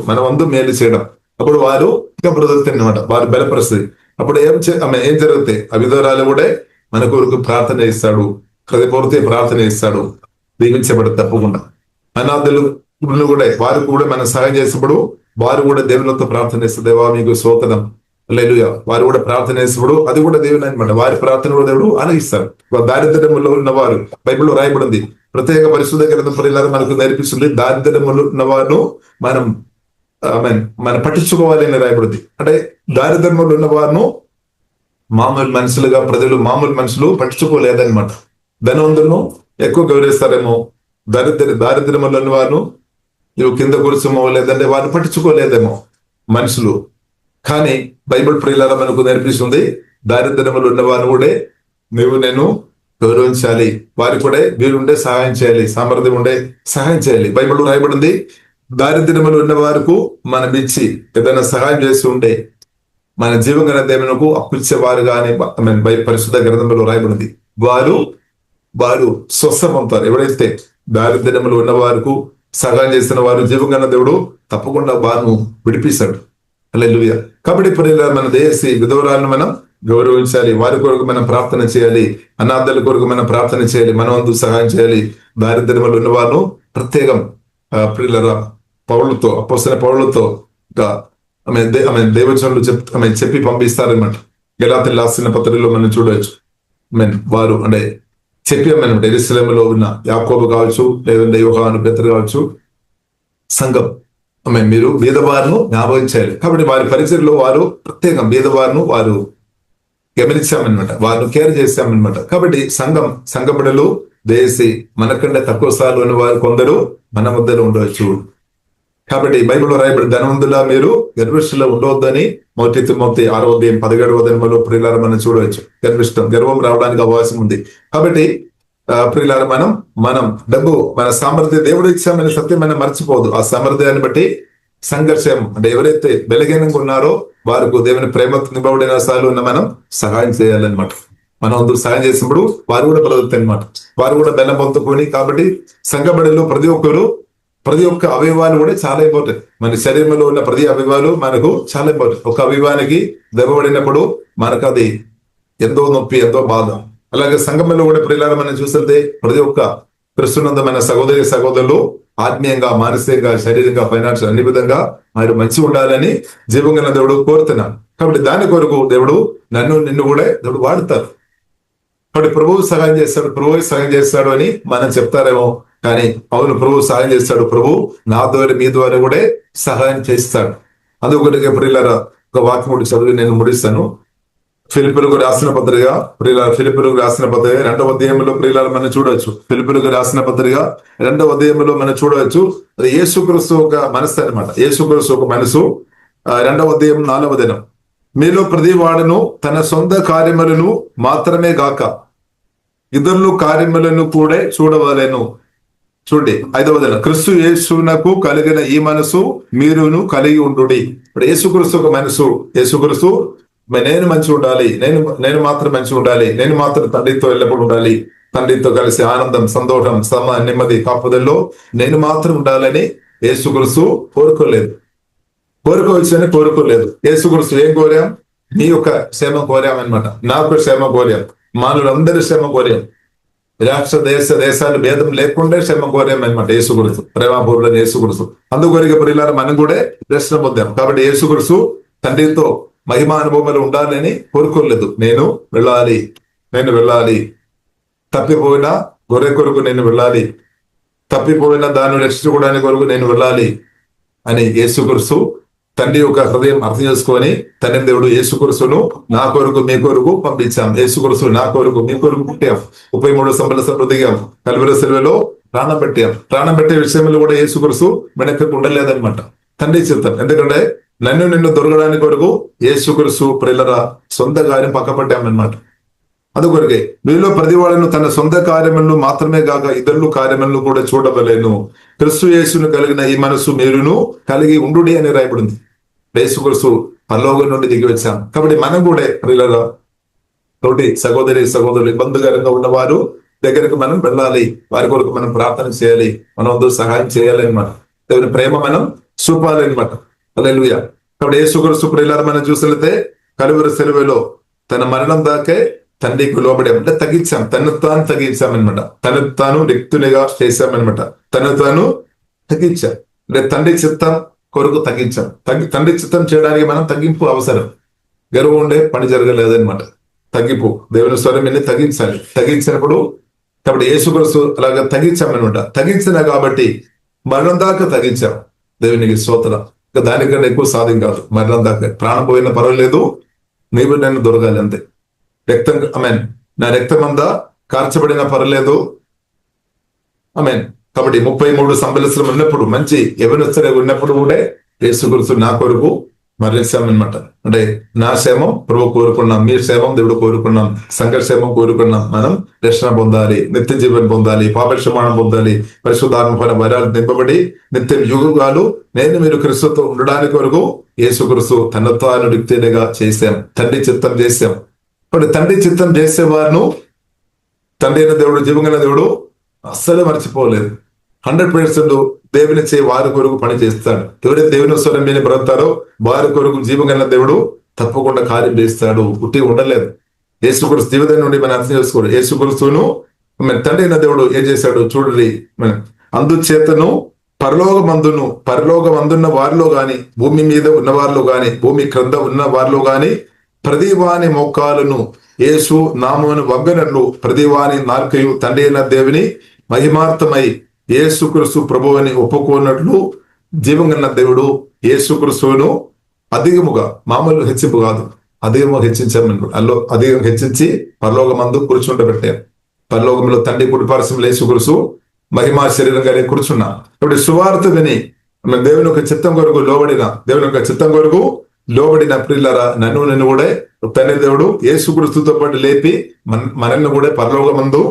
మన వంతు మేలు చేయడం. అప్పుడు వారు ఇంకా బ్రతుకుతారన్నమాట, వారు బలపరుస్తుంది. అప్పుడు ఏం జరుగుతాయి? ఆ విధవరాలు కూడా మన కొరకు ప్రార్థన చేస్తాడు, హృదయపూర్తి ప్రార్థన చేస్తాడు, దీవించబడదు తప్పకుండా. అనాథులు కూడా వారు కూడా మనం సహాయం చేసినప్పుడు వారు కూడా దేవునితో ప్రార్థన చేస్తారు, దేవా మీకు స్తోత్రం హల్లెలూయా. వారు కూడా ప్రార్థన చేసినప్పుడు అది కూడా దేవుని అనమాట, వారి ప్రార్థన కూడా దేవుడు ఆలకిస్తారు. దారిద్ర్యంలో ఉన్నవారు బైబిల్లో రాయబడింది, ప్రత్యేక పరిశుద్ధ గ్రంథం ప్రియులారా మనకు నేర్పిస్తుంది. దారిద్ర్యంలో ఉన్నవారు మనం పట్టించుకోవాలి అని రాయబడింది. అంటే దారిద్ర్యంలో ఉన్న వారిను మామూలు మనుషులు పట్టించుకోలేదన్నమాట. ధనవంతులను ఎక్కువ గౌరవిస్తారేమో, దారిద్ర్యంలో ఉన్న వారిను నువ్వు కింద కూర్చోమో లేదంటే వారిని పట్టించుకోలేదేమో మనుషులు. కానీ బైబిల్ ప్రియులారా మనకు నేర్పిస్తుంది, దారిద్ర్యంలో ఉన్న వారిని కూడా నేను గౌరవించాలి, వారికి కూడా వీరుండే సహాయం చేయాలి, సామర్థ్యం ఉండే సహాయం చేయాలి. బైబిల్ రాయబడింది, దారిద్ర్యంలో ఉన్న వారికి మనం ఇచ్చి ఏదైనా సహాయం చేసి ఉంటే మన జీవం గల దేవునకు అప్పిచ్చేవారుగా అని పరిశుద్ధ గ్రంథంలో రాయబడింది. వారు స్వస్థ పొందుతారు. ఎవరైతే దారిద్ర్యంలో ఉన్న వారికి సహాయం చేసిన వారు జీవం గల దేవుడు తప్పకుండా వారిని విడిపిస్తాడు. హల్లెలూయా. కాబట్టి ఇప్పుడు మన దేశ విధవరాలను మనం గౌరవించాలి. వారి కొరకు మనం ప్రార్థన చేయాలి. అనాథల కొరకు మనం ప్రార్థన చేయాలి. మనం అందు సహాయం చేయాలి. దారిద్ర్యంలో ఉన్న వారు ప్రత్యేకం ప్రియులరా పౌరులతో అపోస్తలుడైన పౌరులతో దేవచనులు చెప్పి పంపిస్తారనమాట. గలాతీయులకు రాసిన పత్రికలో మనం చూడవచ్చు. వారు అంటే చెప్పామన్నమాట. యెరూషలేములో ఉన్న యాకోబు కావచ్చు, లేదంటే యోహాను, పేతురు కావచ్చు, సంఘం మీరు బీదవారును జ్ఞాపకం చేయాలి. కాబట్టి వారి పరిచయలో వారు ప్రత్యేకం బీదవారును వారు గమనించామన్నమాట, వారిని కేర్ చేశామన్నమాట. కాబట్టి సంఘపడలు దేశీ మనకంటే తక్కువ స్థాయిలో ఉన్న వారు కొందరు మన మధ్యలో ఉండవచ్చు. కాబట్టి బైబిల్లో రాయబడి ధనవంతులా మీరు గర్విష్ఠులో ఉండవద్దని 1 తిమోతి 6:17 ప్రియులారా మనం చూడవచ్చు. గర్వం రావడానికి అవకాశం ఉంది. కాబట్టి ప్రియులారా మనం డబ్బు మన సామర్థ్యం దేవుడు ఇచ్చామనే సత్యం మనం మర్చిపోదు. ఆ సామర్థ్యాన్ని బట్టి సంఘర్షం అంటే ఎవరైతే బలహీనంగా ఉన్నారో వారికి దేవుని ప్రేమతో నింపబడిన స్థాయిలో ఉన్న మనం సహాయం చేయాలన్నమాట. మనం అందరూ సహాయం చేసినప్పుడు వారు కూడా బ్రతుకుతాయి అనమాట. వారు కూడా బలం పొందుకొని. కాబట్టి సంఘబడిలో ప్రతి ఒక్క అవయవాలు కూడా చాలా ఇంపార్టెంట్. మన శరీరంలో ఉన్న ప్రతి అవయవాలు మనకు చాలా ఇంపార్టెంట్. ఒక అవయవానికి దెబ్బపడినప్పుడు మనకు అది ఎంతో నొప్పి, ఎంతో బాధ. అలాగే సంఘంలో కూడా ప్రియులారా మనం చూస్తే ప్రతి ఒక్క క్రిస్తునందమైన సహోదరులు ఆత్మీయంగా, మానసికంగా, శారీరకంగా, ఫైనాన్షియల్ అన్ని విధంగా మీరు మంచి ఉండాలని జీవంగా దేవుడు కోరుతున్నాను. కాబట్టి దాని కొరకు దేవుడు నిన్ను కూడా దేవుడు వాడుతారు. కాబట్టి ప్రభువు సహాయం చేస్తాడు అని మనం చెప్తారేమో, కానీ అవును ప్రభువు సహాయం చేస్తాడు. ప్రభు నా ద్వారా మీ ద్వారా కూడా సహాయం చేస్తాడు. అందుకొకటి ప్రియులారా ఒక వాక్యం చదివి నేను ముడిస్తాను. ఫిలిప్పీయులకు రాసిన పత్రిక 2వ అధ్యాయంలో ప్రియులారా మనం చూడవచ్చు. ఫిలిప్పీయులకు రాసిన పత్రిక 2వ అధ్యాయంలో మనం చూడవచ్చు. అది యేసుక్రీస్తు ఒక మనసు అనమాట. యేసుక్రీస్తు ఒక మనసు. 2వ అధ్యాయం 4వ దినం, మీలో ప్రతి వాడును తన సొంత కార్యములను మాత్రమే గాక ఇతరులు కార్యములను కూడా చూడవలెను. చూడండి 5వ దినం, క్రీస్తు యేసునకు కలిగిన ఈ మనసు మీరును కలిగి ఉండుడి. ఇప్పుడు యేసుక్రీస్తు ఒక మనసు. యేసుక్రీస్తు నేను మంచి ఉండాలి, నేను మాత్రం మంచి ఉండాలి, నేను మాత్రం తండ్రితో ఎల్లప్పుడు ఉండాలి, తండ్రితో కలిసి ఆనందం, సంతోషం, నెమ్మది, కాపుదల్లో నేను మాత్రం ఉండాలని యేసుక్రీస్తు కోరుకోలేదు. యేసుక్రీస్తు ఏం కోరాం? నీ యొక్క క్షేమ కోరామన్నమాట. నాకు క్షేమ కోరాం, మానవులందరూ క్షేమ కోరాం. రాష్ట్ర దేశాలు భేదం లేకుండా క్షేమ కోరామన్నమాట యేసుక్రీస్తు. ప్రేమపూర్వైన యేసుక్రీస్తు. అందుకొరకు ప్రియులారా మనం కూడా రక్షణ పొందాం. కాబట్టి యేసుక్రీస్తు తండ్రితో మహిమా అనుభవాలు ఉండాలని కోరుకోలేదు. నేను వెళ్ళాలి, తప్పిపోయిన గొర్రె కొరకు నేను వెళ్ళాలి, తప్పిపోయిన దాన్ని రక్షించుకోవడానికి కొరకు నేను వెళ్ళాలి అని యేసుక్రీస్తు తండ్రి యొక్క హృదయం అర్థం చేసుకొని తండ్రి దేవుడు యేసుక్రీస్తును నా కొరకు మీ కొరకు పంపించాం. యేసుక్రీస్తు నా కొరకు మీ కొరకు పుట్టాం. 33 సంవత్సరాలు దిగాం. కల్వరి శిలువలో ప్రాణం పెట్టే విషయంలో కూడా యేసుక్రీస్తు వెనక్కి ఉండలేదన్నమాట. తండ్రి చిత్తం. ఎందుకంటే నిన్ను దొరకడానికి కొరకు యేసుక్రీస్తు ప్రియులారా సొంత కార్యం పక్కపట్టామన్నమాట. అందుకొరకే మీలో ప్రతి వాడును తన సొంత కార్యములను మాత్రమే కాక ఇతరులు కార్యములను కూడా చూడవలేను. క్రీస్తు యేసును కలిగిన ఈ మనసు మీరును కలిగి ఉండుడి అని రాయబడింది. యేసుక్రీస్తు పరలోకం నుండి దిగి వచ్చాం. కాబట్టి మనం కూడా ప్రియులారా తోటి సహోదరులు ఇబ్బందికరంగా ఉన్నవారు దగ్గరకు మనం వెళ్ళాలి. వారి కొరకు మనం ప్రార్థన చేయాలి. మనం సహాయం చేయాలి అనమాట. దేవుని ప్రేమ మనం చూపాలి అనమాట. హల్లెలూయా. కాబట్టి యేసుక్రీస్తు ప్రియులారా మనం చూసినట్లయితే కలువరి శిలువలో తన మరణం దాకే తండ్రికి లోబడి అంటే తగ్గించాం. తను తగ్గించామన్నమాట. తను తాను రిక్తునిగా చేశామన్నమాట. తను తాను తగ్గించాం. అంటే తండ్రి చిత్తం కొరకు తగ్గించాం. తండ్రి చిత్తం చేయడానికి మనం తగ్గింపు అవసరం. గర్వం ఉండే పని జరగలేదన్నమాట. తగ్గింపు దేవుని స్వరం ఎన్ని తగ్గించాలి. తగ్గించినప్పుడు కాబట్టి యేసుక్రీస్తు అలాగా తగ్గించామన్నమాట. తగ్గించిన కాబట్టి మరణం దాకా తగ్గించాం. దేవునికి స్తోత్రం. ఇంకా దానికన్నా ఎక్కువ సాధ్యం కాదు. మరణం దాకా ప్రాణం పోయినా పర్వాలేదు, నీవు నన్ను దొరకాలి అంతే. రక్తం నా రక్తం అంతా కార్చబడిన పర్లేదు. కాబట్టి 33 సంవత్సరం ఉన్నప్పుడు మంచి యవనస్తులుగా ఉన్నప్పుడు కూడా యేసుక్రీస్తు నా కొరకు మరణించామన్నమాట. అంటే నా క్షేమం ప్రభు కోరుకున్నాం, మీ క్షేమం దేవుడు కోరుకున్నాం, సంఘర్షేమం కోరుకున్నాం. మనం రక్షణ పొందాలి, నిత్య జీవనం పొందాలి, పాపక్షమాణం పొందాలి, పరిశుద్ధాత్మ వరాలు నింపబడి నిత్య యుగాలు నేను మీరు క్రీస్తుతో ఉండడానికి వరకు యేసుక్రీస్తు తన తాను రిక్తేనగా చేశాం, తండ్రి చిత్తం చేశాం. ఇప్పుడు తండ్రి చిత్తం చేసేవారును తండ్రి అయిన దేవుడు, జీవంగల దేవుడు అస్సలు మర్చిపోలేదు. 100% దేవుని చే వారి కొరకు పని చేస్తాడు. ఎవరైతే దేవుని స్వరం మీద బ్రతారో వారి కొరకు జీవగల దేవుడు తప్పకుండా కార్యం చేస్తాడు. పుట్టి ఉండలేదు. యేసుక్రీస్తు జీవితం నుండి మనం అర్థం చేసుకోడు. యేసుక్రీస్తును తండ్రి అయిన దేవుడు ఏం చేశాడు చూడండి. అందుచేతను పరలోకమందున్న వారిలో గాని, భూమి మీద ఉన్న వారిలో గాని, భూమి క్రింద ఉన్న వారిలో గాని ప్రతివాని మోకాలను యేసు నామమును వంగనట్లు ప్రతివాని నాలుకయు తండ్రి అయిన దేవుని మహిమార్థమై యేసుక్రీస్తు ప్రభువుని ఒప్పుకున్నట్లు జీవంగల దేవుడు యేసుక్రీస్తువును అధికముగా, మామూలు హెచ్చింపు కాదు, అధికముగా హెచ్చించామనుకో. అల్లో అధికంగా హెచ్చించి పరలోకమందు కూర్చుండబెట్టాం. పరలోకంలో తండ్రి కుడిపార్శ్వంలో యేసుక్రీస్తు మహిమా శరీరంగానే కూర్చున్నా. ఇప్పుడు సువార్త విని దేవుని యొక్క చిత్తం కొరకు లోబడిన ప్రియులారా, నన్ను కూడా తండ్రి దేవుడు యేసుక్రీస్తుతో పాటు లేపి మనల్ని కూడా పరలోకమందు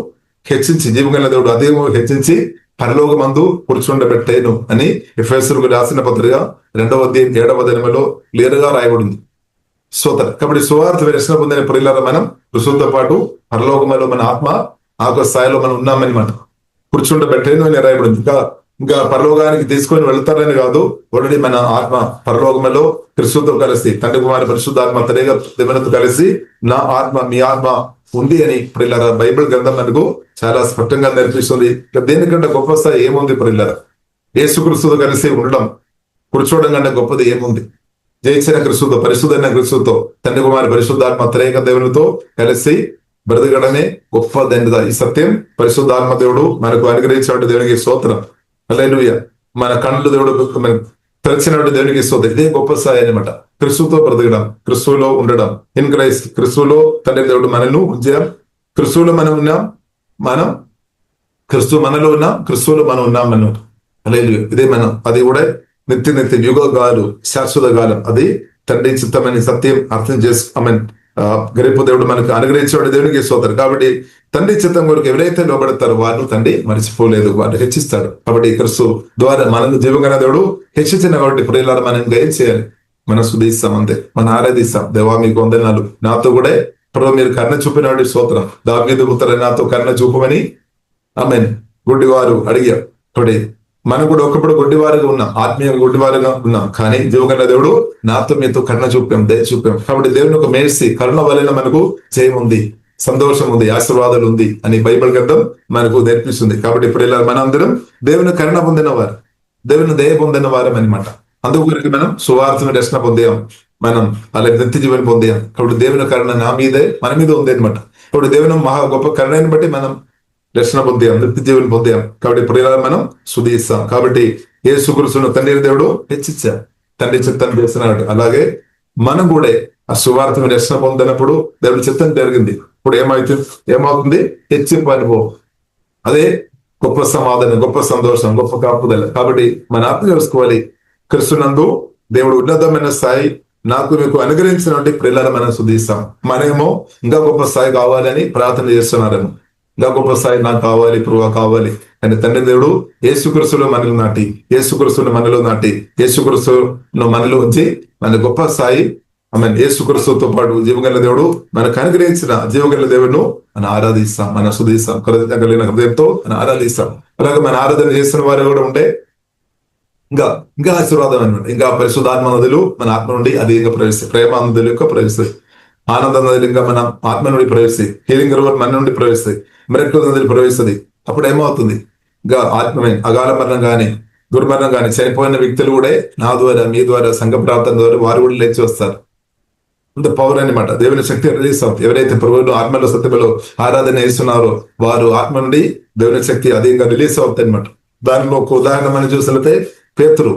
హెచ్చించి, జీవగల దేవుడు అధికముగా హెచ్చించి పరలోకమందు కూర్చుండబెట్టేను అని ఎఫెసీయులకు రాసిన పత్రిక 2వ అధ్యాయం 7వ వచనంలో క్లియర్గా రాయబడింది. కాబట్టి సువార్త రక్షణ పొందిన ప్రియులారా, మనం క్రీస్తుతో పాటు పరలోకములో మన ఆత్మ ఆకు స్థాయిలో మనం ఉన్నామని కూర్చుండబెట్టేను అని రాయబడింది. ఇంకా పరలోకానికి తీసుకొని వెళ్తారని కాదు, ఆల్రెడీ మన ఆత్మ పరలోకములో క్రీస్తుతో కలిసి తండ్రి కుమారి పరిశుద్ధాత్మ త్రియేక దేవునితో కలిసి నా ఆత్మ మీ ఆత్మ ఉంది అని ప్రియులారా బైబిల్ గ్రంథం మనకు చాలా స్పష్టంగా నేర్పిస్తుంది. దేనికంటే గొప్ప స్థాయి ఏముంది ప్రియులారా? యేసుక్రీస్తుతో కలిసి ఉండడం, కూర్చోవడం కంటే గొప్పది ఏముంది? జయించిన క్రీస్తుతో, పరిశుద్ధమైన క్రీస్తుతో, తండ్రి కుమారి పరిశుద్ధాత్మ త్రియేక దేవునితో కలిసి బ్రతకడమే గొప్ప ధన్యత. ఈ సత్యం పరిశుద్ధాత్మ దేవుడు మనకు అనుగ్రహించిన దేవునికి స్తోత్రం. హల్లెలూయా. మన కళ్ళు దేవుడు తెరిచినట్టు దేవునికి స్తోత్రం. ఇదే గొప్ప స్థాయి అనమాట. క్రీస్తుతో బ్రతకడం, క్రీస్తులో ఉండడం, ఇన్ క్రైస్ట్, క్రీస్తులో తండ్రి దేవుడు మనల్ని ఉంచాం. క్రీస్తులో మనం ఉన్నాం, మనం క్రీస్తు మనలో ఉన్నాం, క్రీస్తులో మనం ఉన్నాం అన్నమాట. హల్లెలూయా. ఇదే మనం, అది కూడా నిత్య యుగాలు, శాశ్వత కాలం. అది తండ్రి చిత్తమని సత్యం అర్థం గరిపు దేవుడు మనకు అనుగ్రహించాడు దేవునికి స్తోత్రం. కాబట్టి తండ్రి చిత్తం కొరకు ఎవరైతే లోబడతారో వారిని తండ్రి మర్చిపోలేదు, వారిని హెచ్చిస్తాడు. కాబట్టి క్రీస్తు ద్వారా మనల్ని జీవగల దేవుడు హెచ్చించిన కాబట్టి ప్రియులారా మనం ఏం చేయాలి? మనం స్తుతిస్తాం, అంతే, మనం ఆరాధిస్తాం. దేవా మీకు వందనాలు, నాతో కూడా ప్రభు మీరు కరుణ చూపినాడు స్తోత్రం. దావీదు పుత్రుడా నాతో కరుణ చూపమని ఆమేన్ గుడ్డివారు అడిగారు. కాబట్టి మనం కూడా ఒకప్పుడు గుడ్డివారుగా ఉన్నాం, ఆత్మీయంగా గుడ్డివారుగా ఉన్నాం. కానీ జీవగల దేవుడు నాతో మీతో కరుణ చూపాం, దయ చూపాం. కాబట్టి దేవుని ఒక మేర్సి, కరుణ వలన మనకు జయం ఉంది, సంతోషం ఉంది, ఆశీర్వాదాలు ఉంది అని బైబిల్ గ్రంథం మనకు నేర్పిస్తుంది. కాబట్టి ఇప్పుడు ఇలా మనందరం దేవుని కరుణ పొందిన వారు, దేవుని దయ పొందిన వారం అనమాట. అందుకు మనం సువార్తను రక్షణ పొందాం, మనం అలాగే నిత్య జీవనం పొందాం. కాబట్టి దేవుని కరుణ నా మీదే, మన మీద ఉంది అనమాట. ఇప్పుడు దేవుని మహా గొప్ప కరుణని బట్టి మనం రక్షణ పొందాం, నిత్య జీవనం పొందాం. కాబట్టి ఇప్పుడు ఇలా మనం స్తుతిస్తాం. కాబట్టి యేసుక్రీస్తును తండ్రి దేవుడు హెచ్చించాం, తండ్రి చిత్తం చేస్తున్నాడు. అలాగే మనం కూడా ఆ సువార్తను రక్షణ పొందినప్పుడు దేవుడి చిత్తం జరిగింది. ఇప్పుడు ఏమవుతుంది? హెచ్చింపు అనుభవం. అదే గొప్ప సమాధానం, గొప్ప సంతోషం, గొప్ప కాపుదల. కాబట్టి మన ఆత్మ తెలుసుకోవాలి, క్రీస్తునందు దేవుడు ఉన్నతమైన స్థాయి నాకు మీకు అనుగ్రహించినట్టు ప్రియులారా మనం స్తుతిస్తాం. మనమేమో ఇంకా గొప్ప స్థాయి కావాలని ప్రార్థన చేస్తున్నారేమో, ఇంకా గొప్ప స్థాయి నాకు కావాలి, ప్రభువా కావాలి అని. తండ్రి దేవుడు యేసుక్రీస్తులో మనలో నాటి, యేసుక్రీస్తును మనలో నాటి, యేసుక్రీస్తును మనలో ఉంచి మన గొప్ప స్థాయి యేసుక్రీస్తుతో పాటు జీవగల దేవుడు మనకు అనుగ్రహించిన జీవగల దేవుడును మనం ఆరాధిస్తాం, మనం స్తుతిస్తాం, కలిగిన హృదయంతో మనం ఆరాధిస్తాం. అలాగే మన ఆరాధన చేస్తున్న వారు కూడా ఉంటే ఇంకా ఆశీర్వాదం అనమాట. ఇంకా పరిశుద్ధాత్మ నదులు మన ఆత్మ నుండి అధికంగా ప్రవేశిస్తాయి, ప్రేమ నదులు యొక్క ప్రవేశిస్తాయి, ఆనంద నదులు ఇంకా మన ఆత్మ నుండి ప్రవేశిస్తాయి, హీలింగ్ రివర్ మన నుండి ప్రవేశిస్తాయి, మిరకల్ నదులు ప్రవేశిస్తుంది. అప్పుడు ఏమవుతుంది? ఇంకా ఆత్మమే అకాల మరణం కానీ, దుర్మరణం కానీ, చనిపోయిన వ్యక్తులు కూడా నా ద్వారా, మీ ద్వారా, సంఘ ప్రార్థన ద్వారా వారు కూడా లేచి వస్తారు. అంత పవర్ అనమాట. దేవుని శక్తి రిలీజ్ అవుతుంది. ఎవరైతే ప్రభువును ఆత్మలో సత్యములో ఆరాధన చేస్తున్నారో వారు ఆత్మ నుండి దేవుని శక్తి అధికంగా రిలీజ్ అవుతుంది అనమాట. దానిలో ఒక ఉదాహరణ మనం చూసినట్లయితే పేతురు,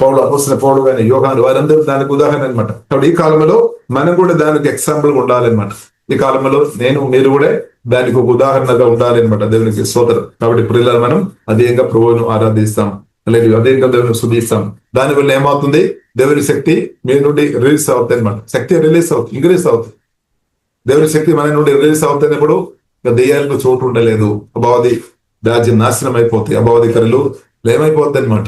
పౌలు, అపోస్తలుడైన పౌలు కానీ, యోహాను, వారందరూ దానికి ఉదాహరణ అనమాట. కాబట్టి ఈ కాలంలో మనం కూడా దానికి ఎగ్జాంపుల్ ఉండాలన్నమాట. ఈ కాలంలో మీరు కూడా దానికి ఒక ఉదాహరణగా ఉండాలన్నమాట. దేవునికి స్తోత్రం. కాబట్టి ప్రియులారా మనం అధికంగా ప్రభువును ఆరాధిస్తాం, లేదు అధికంగా దేవుని స్తుతిస్తాం. దానివల్ల ఏమవుతుంది? దేవుని శక్తి మీ నుండి రిలీజ్ అవుతుంది అనమాట. శక్తి రిలీజ్ అవుతుంది, ఇంక్రీజ్ అవుతుంది. దేవుని శక్తి మన నుండి రిలీజ్ అవుతున్నప్పుడు ఇక దెయ్యాలకు చోటు ఉండలేదు. అపవాది రాజ్యం నాశనం అయిపోతాయి, అపవాదికరులు ఏమైపోతుంది అనమాట.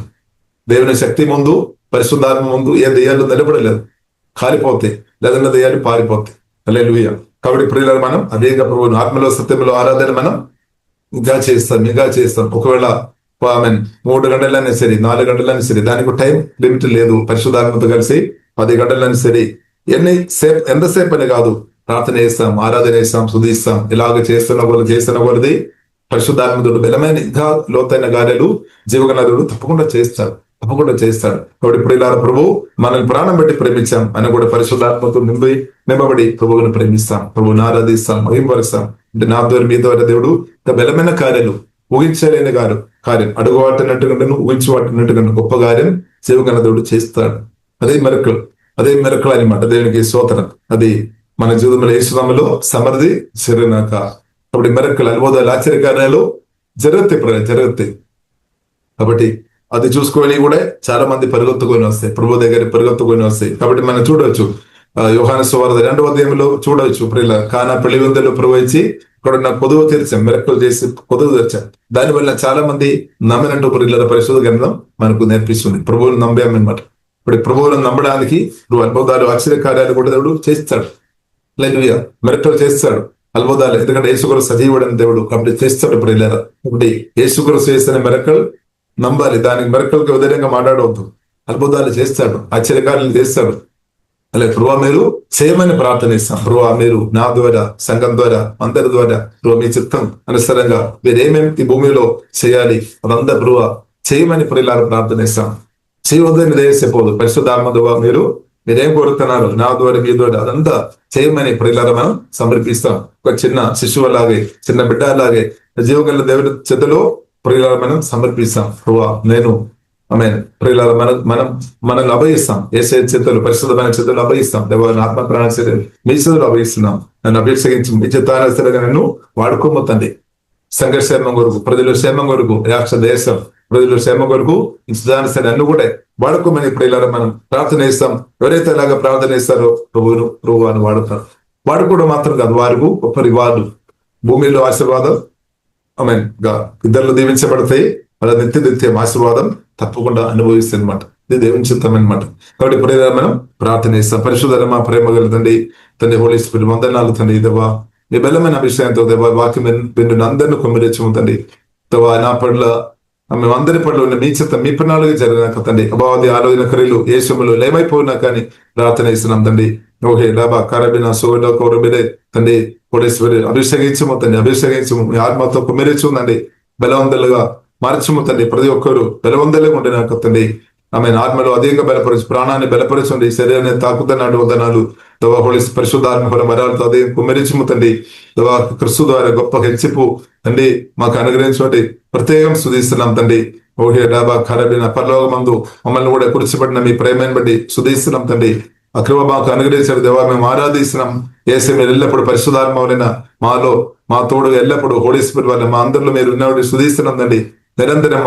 దేవుని శక్తి ముందు, పరిశుద్ధాత్మ ముందు ఏ దెయ్యాలు నిలబడలేదు, కాలిపోతాయి, లేదన్న దెయ్యాలు పారిపోతాయి. హల్లెలూయా. కాబట్టి ప్రియులారా, మనం అనేక ప్రభువును ఆత్మలో సత్యంలో ఆరాధన మనం ఇంకా చేస్తాం. ఒకవేళ 3 గంటలైనా సరే, 4 గంటలైనా సరే, దానికి టైం లిమిట్ లేదు. పరిశుద్ధాత్మతో కలిసి 10 గంటలైనా సరే, ఎంతసేపు అని కాదు, ప్రార్థన చేస్తాం, ఆరాధన చేస్తాం, స్తుతిస్తాం. ఇలాగ చేస్తున్న కొలది పరిశుద్ధాత్మతుడు బలమైన ఇంకా లోతైన కార్యాలు జీవగణాలు తప్పకుండా చేస్తాడు. కాబట్టి ఇప్పుడు ఇలా ప్రభు మనల్ని ప్రాణం పెట్టి ప్రేమించాం అని కూడా పరిశుద్ధాత్మతో నింపబడి ప్రభువుని ప్రేమిస్తాం, ప్రభువుని ఆరాధిస్తాం, మహింపరుస్తాం. అంటే నా ద్వారా మీ ద్వారా దేవుడు ఇంకా బలమైన కార్యాలు, ఊహించలేని కార్యం, అడుగు వాటినట్టుగా ఊహించబట్టినట్టుగా గొప్ప కార్యం జీవగణ దేవుడు చేస్తాడు. అదే మెరకలు అనమాట. దేవునికి స్తోత్రం. అది మన జీవితంలో యేసునామములో సమృద్ధి జరిగినాక కాబట్టి మెరకలు, అద్భుతాలు, ఆశ్చర్యకార్యాలు జరుగుతాయి. కాబట్టి అది చూసుకొని కూడా చాలా మంది పరిగెత్తుకొని వస్తాయి, ప్రభు దగ్గర పరిగెత్తుకొని వస్తాయి. కాబట్టి మనం చూడవచ్చు, యోహాను సువార్త 2వ అధ్యాయంలో చూడవచ్చు, ప్రియుల కానా పెళ్లి విందులో ప్రభు ఇచ్చి ఇక్కడ నా కొదువు తెరిచాం, మెరకలు చేసి కొదువు తెరిచాం. దానివల్ల చాలా మంది నమ్మినట్టు ప్రియుల పరిశుద్ధ గ్రంథం మనకు నేర్పిస్తుంది. ప్రభువును నమ్మామన్నమాట. ఇప్పుడు ప్రభువును నమ్మడానికి అద్భుతాలు, ఆశ్చర్యకార్యాలు కూడా దేవుడు చేస్తాడు. హల్లెలూయా. మెరకలు చేస్తాడు, అద్భుతాలు. ఎందుకంటే యేసుక్రీస్తు సజీవుడైన దేవుడు కాబట్టి చేస్తాడు. ప్రియులారా, కాబట్టి యేసుక్రీస్తు చేసిన మెరకలు నమ్మాలి. దానికి మెరకలకు వ్యతిరేకంగా మాట్లాడవద్దు. అద్భుతాలు చేస్తాడు, ఆశ్చర్యకార్యాలు చేస్తాడు. అలాగే ప్రభు మీరు చేయమని ప్రార్థన ఇస్తాం. ప్రభు మీరు నా ద్వారా, సంఘం ద్వారా, అందరి ద్వారా ప్రభు మీ చిత్తం అనుసారంగా మీరేమేమి ఈ భూమిలో చేయాలి అదంతా ప్రభు చేయమని ప్రియులారా ప్రార్థన ఇస్తాం. చేయవద్దని దేశపోదు. పరిశుద్ధాత్మ ద్వారా మీరేం కోరుతున్నారు నా ద్వారా, మీ ద్వారా అదంతా చేయమని ప్రియులారా మనం సమర్పిస్తాం. ఒక చిన్న శిశువులాగే, చిన్న బిడ్డ లాగే జీవగల దేవుడి చేతిలో ప్రియులారా మనం సమర్పిస్తాం. ప్రభు నేను ప్రియులారా మనల్ని అభయిస్తాం. ఏసే చేతులు, పరిశుద్ధమైన చేతులు అభయిస్తాం. దేవాన్ని ఆత్మ ప్రాణ మీ చేతులు అభయిస్తున్నాం. నన్ను అభిషేకించి మీ చిత్తానుసారంగా నన్ను వాడుకోమొత్తండి. సంఘర్షేమం కొరకు, ప్రజల క్షేమం కొరకు, రాష్ట్ర దేశం ప్రజల క్షేమం కొరకు ఇచ్చానుసరి నన్ను కూడా వాడుకోమని ప్రియులారా మనం ప్రార్థన చేస్తాం. ఎవరైతే అలాగా ప్రార్థన చేస్తారో ప్రభు అని వాడుతారు. వాడుకోవడం మాత్రం కాదు, వారికి గొప్ప రివార్డు, భూమిలో ఆశీర్వాదం ఇద్దరు దీవించబడతాయి. వాళ్ళ నిత్యం ఆశీర్వాదం తప్పకుండా అనుభవిస్తుంది అనమాట. ఇది దేవుని చిత్తం అనమాట. కాబట్టి ప్రియులారా మనం ప్రార్థన చేస్తాం. పరిశుద్ధ మా ప్రేమ గల తండ్రి హోలీ స్పిరిట్ వందనాలు తండ్రి. దేవా మీ బలమైన అభిషేకంతో దేవా వాక్యం వింటున్న అందరిని కొమ్మిరెచ్చుతండి. దేవా నా పట్ల మేమందరి పట్ల ఉన్న మీ చిత్తం, మీ ప్రణాళిక జరిగినాక తండ్రి అభావది ఆలోచన క్రియలు యేసుములు లేమైపోయినా కానీ ప్రార్థన ఇస్తున్నాం తండ్రి. ఓహే లాభా కరబిన సోలో కౌరబిరే తండ్రి కోడేశ్వరి అభిషేకించము తండ్రి, అభిషేకించము మీ ఆత్మతో కుమిరించుందండి. బలవంతులుగా మార్చము తండ్రి. ప్రతి ఒక్కరు బలవంతులుగా ఉండినాక తండ్రి ఆత్మలో అధికంగా బలపరచు, ప్రాణాన్ని బలపరచండి, శరీరాన్ని తాకుతున్నాడు వందనాలు. దవా హోళీ పరిశుద్ధాత్మ ఫల మరాలతో అధికం కుమ్మరించము తండ్రి. దవా క్రిస్తు ద్వారా గొప్ప హెచ్చిపు తండ్రి మాకు అనుగ్రహించండి. ప్రత్యేకం స్తుతిస్తున్నాం తండ్రి. ఓహే డాబా ఖరబిన పరలోకమందు మమ్మల్ని కూడా కురిచిపడిన మీ ప్రేమను బట్టి స్తుతిస్తున్నాం తండ్రి. ఆ కృప మాకు అనుగ్రహించాడు దేవా, మేము ఆరాధిస్తున్నాం. ఏసే మీరు ఎల్లప్పుడు పరిశుద్ధాత్మ వలన మాలో, మా తోడు ఎల్లప్పుడు హోళీ స్పిరిట్ వల్ల మా అందరిలో మీరు ఉన్నవాడు స్తుతిస్తున్నాం తండ్రి. నిరంతరం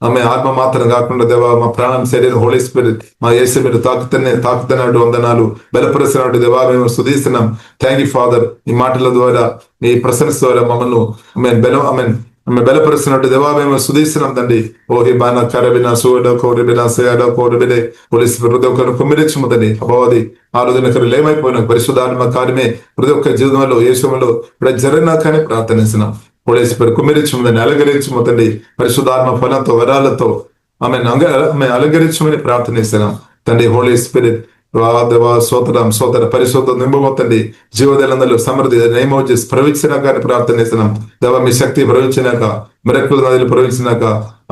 ఆమె ఆత్మ మాత్రం కాకుండా దేవా మా ప్రాణం, శరీరం, హోళీ స్పిరిట్ మా యేసు మీరు తాకుతున్నట్టు వందనాలు, బలపరుస్తున్నట్టు దేవా మేము స్తుతిస్తున్నాం. Thank you father. ఈ మాటల ద్వారా, మీ ప్రశంస ద్వారా మమ్మల్ని బలపరుస్తున్నట్టు దేవా మేము స్తుతిస్తున్నాం తండ్రి. ఓహి బాన కరబిన సోడో కౌరబిన సేడో కౌరబినే హోళీ స్పిరిట్ కుమ్మిరించము తండ్రి. అపవాది ఆలోచనకరు లేమైపోయిన పరిశుద్ధాత్మ కార్యమే ప్రతి ఒక్క జీవితంలో యేసులో ఇప్పుడు జరిగినాకనే ప్రార్థనిస్తున్నాం. హోళీ స్పిరిట్ కుమ్మిరించముందని అలంకరించముతండి. పరిశుద్ధాత్మ ఫలంతో వరాలతో ఆమె అలంకరించమని ప్రార్థనిస్తున్నాం తండ్రి. హోళీ స్పిరిట్ సోదర పరిశుద్ధ నింపమొత్తండి. జీవదలందరూ సమృద్ధి నైమోజి ప్రవచించినాక ప్రార్థనిస్తున్నాం. దేవా మీ శక్తి ప్రవచించినాక, మిరకుల నదులు ప్రవచించినాక,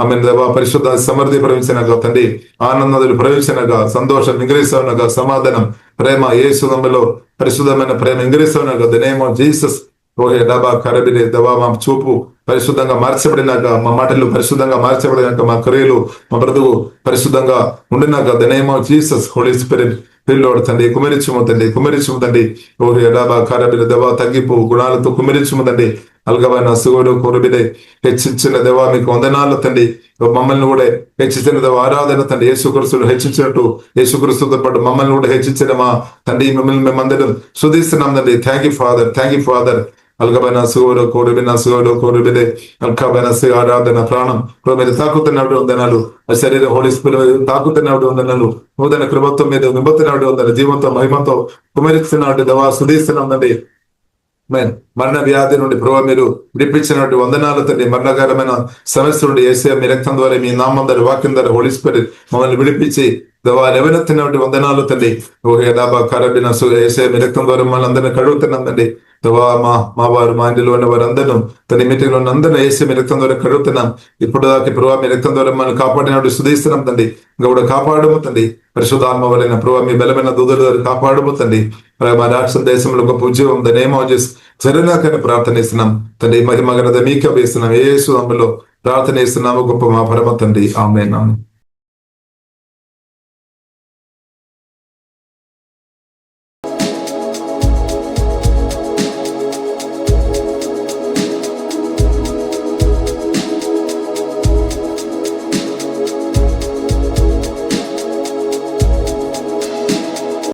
ఆమె దేవా పరిశుద్ధ సమృద్ధి ప్రవచించినాక తండ్రి, ఆనంద నదులు ప్రవచించినాక, సంతోషం ఇంగ్రీస్తున్నాక, సమాధానం, ప్రేమ యేసునామములో పరిశుద్ధమైన ప్రేమ ఇంగ్రీస్తున్నాక, ద నేమ్ ఆఫ్ జీసస్. ఓహే డబా కరబిని దేవా మా చూపు పరిశుద్ధంగా మార్చబడినాక, మా మాటలు పరిశుద్ధంగా మార్చబడినాక, మా క్రియలు, మా బ్రతుకు పరిశుద్ధంగా ఉండినాక, the name of Jesus. Holy spirit పిల్లోడు తండ్రి కుమరించుము తండ్రి. ఓహే డబా కరబిని దేవా తగ్గిపు గుణాలతో కుమరించుము తండ్రి. అల్గమైన అసుగోడు కొరుబిదే హెచ్చించిన దేవా మీకు వందనాలు తండ్రి. మమ్మల్ని కూడా హెచ్చించిన దేవ ఆరాధన తండ్రి. యేసుక్రీస్తుడు హెచ్చించినట్టు యేసుక్రీస్తుతో పాటు మమ్మల్ని కూడా హెచ్చించిన మా తండ్రి మిమ్మల్ని మేమందరం శుద్ధిస్తున్నాం తండ్రి. Thank you father, thank you father. అల్గమైన అసుగోడు కొరుబిన అసుగోడు కొరుబిదే అల్కమైన ఆరాధన ప్రాణం మీరు తాకుతున్నప్పుడు వందనాలు. ఆ శరీరం హోలీ స్పిరిట్ తాకుతున్నప్పుడు వందనాలు. నూతన కృపత్వం మీద నింపుతున్నప్పుడు వందనాలు. జీవంతో మహిమతో కుమరిస్తున్నట్టు దేవా శుద్ధిస్తున్నాం తండ్రి. మరణ వ్యాధి నుండి ప్రభావ మీరు విడిపించినట్టు వందనాలు తండ్రి. మరణకరమైన సమస్య నుండి యేసయ్య మీ రక్తం ద్వారా మీ నామం ద్వారా వాక్యం ద్వారా హోలీ స్పిరిట్ మమ్మల్ని విడిపించి దేవా లేవనెత్తినటువంటి వందనాలు తండ్రి. ఓకే దాబా కరబిన యేసయ్య మీ రక్తం ద్వారా మమ్మల్ని అందరినీ కడుగుతున్నాం తండ్రి. దేవా మా వారు మా ఇంటిలో ఉన్న వారందరూ తన మీటింగ్లో ఉన్న అందరినీ యేసయ్య మీ రక్తం ద్వారా కడుగుతున్నాం. ఇప్పుడు దాకా ప్రభావ మీ రక్తం ద్వారా మనల్ని కాపాడినట్టు శుద్ధిస్తున్నాం తండ్రి. ఇంకా కూడా కాపాడము తండ్రి. పరిశుద్ధాత్మ వలన ప్రభావ మీ బలమైన దూదల ద్వారా కాపాడము తండ్రి. మా రాష్ట్ర దేశంలో గొప్ప ఉద్యోగం దానేమో చేసి జరగాకని ప్రార్థనిస్తున్నాం తండ్రి. మహిమగనద మీకే వేస్తున్నాం. యేసు నామములో ప్రార్థన చేస్తున్నాము గొప్ప మా పరమ తండ్రి. ఆమేన్.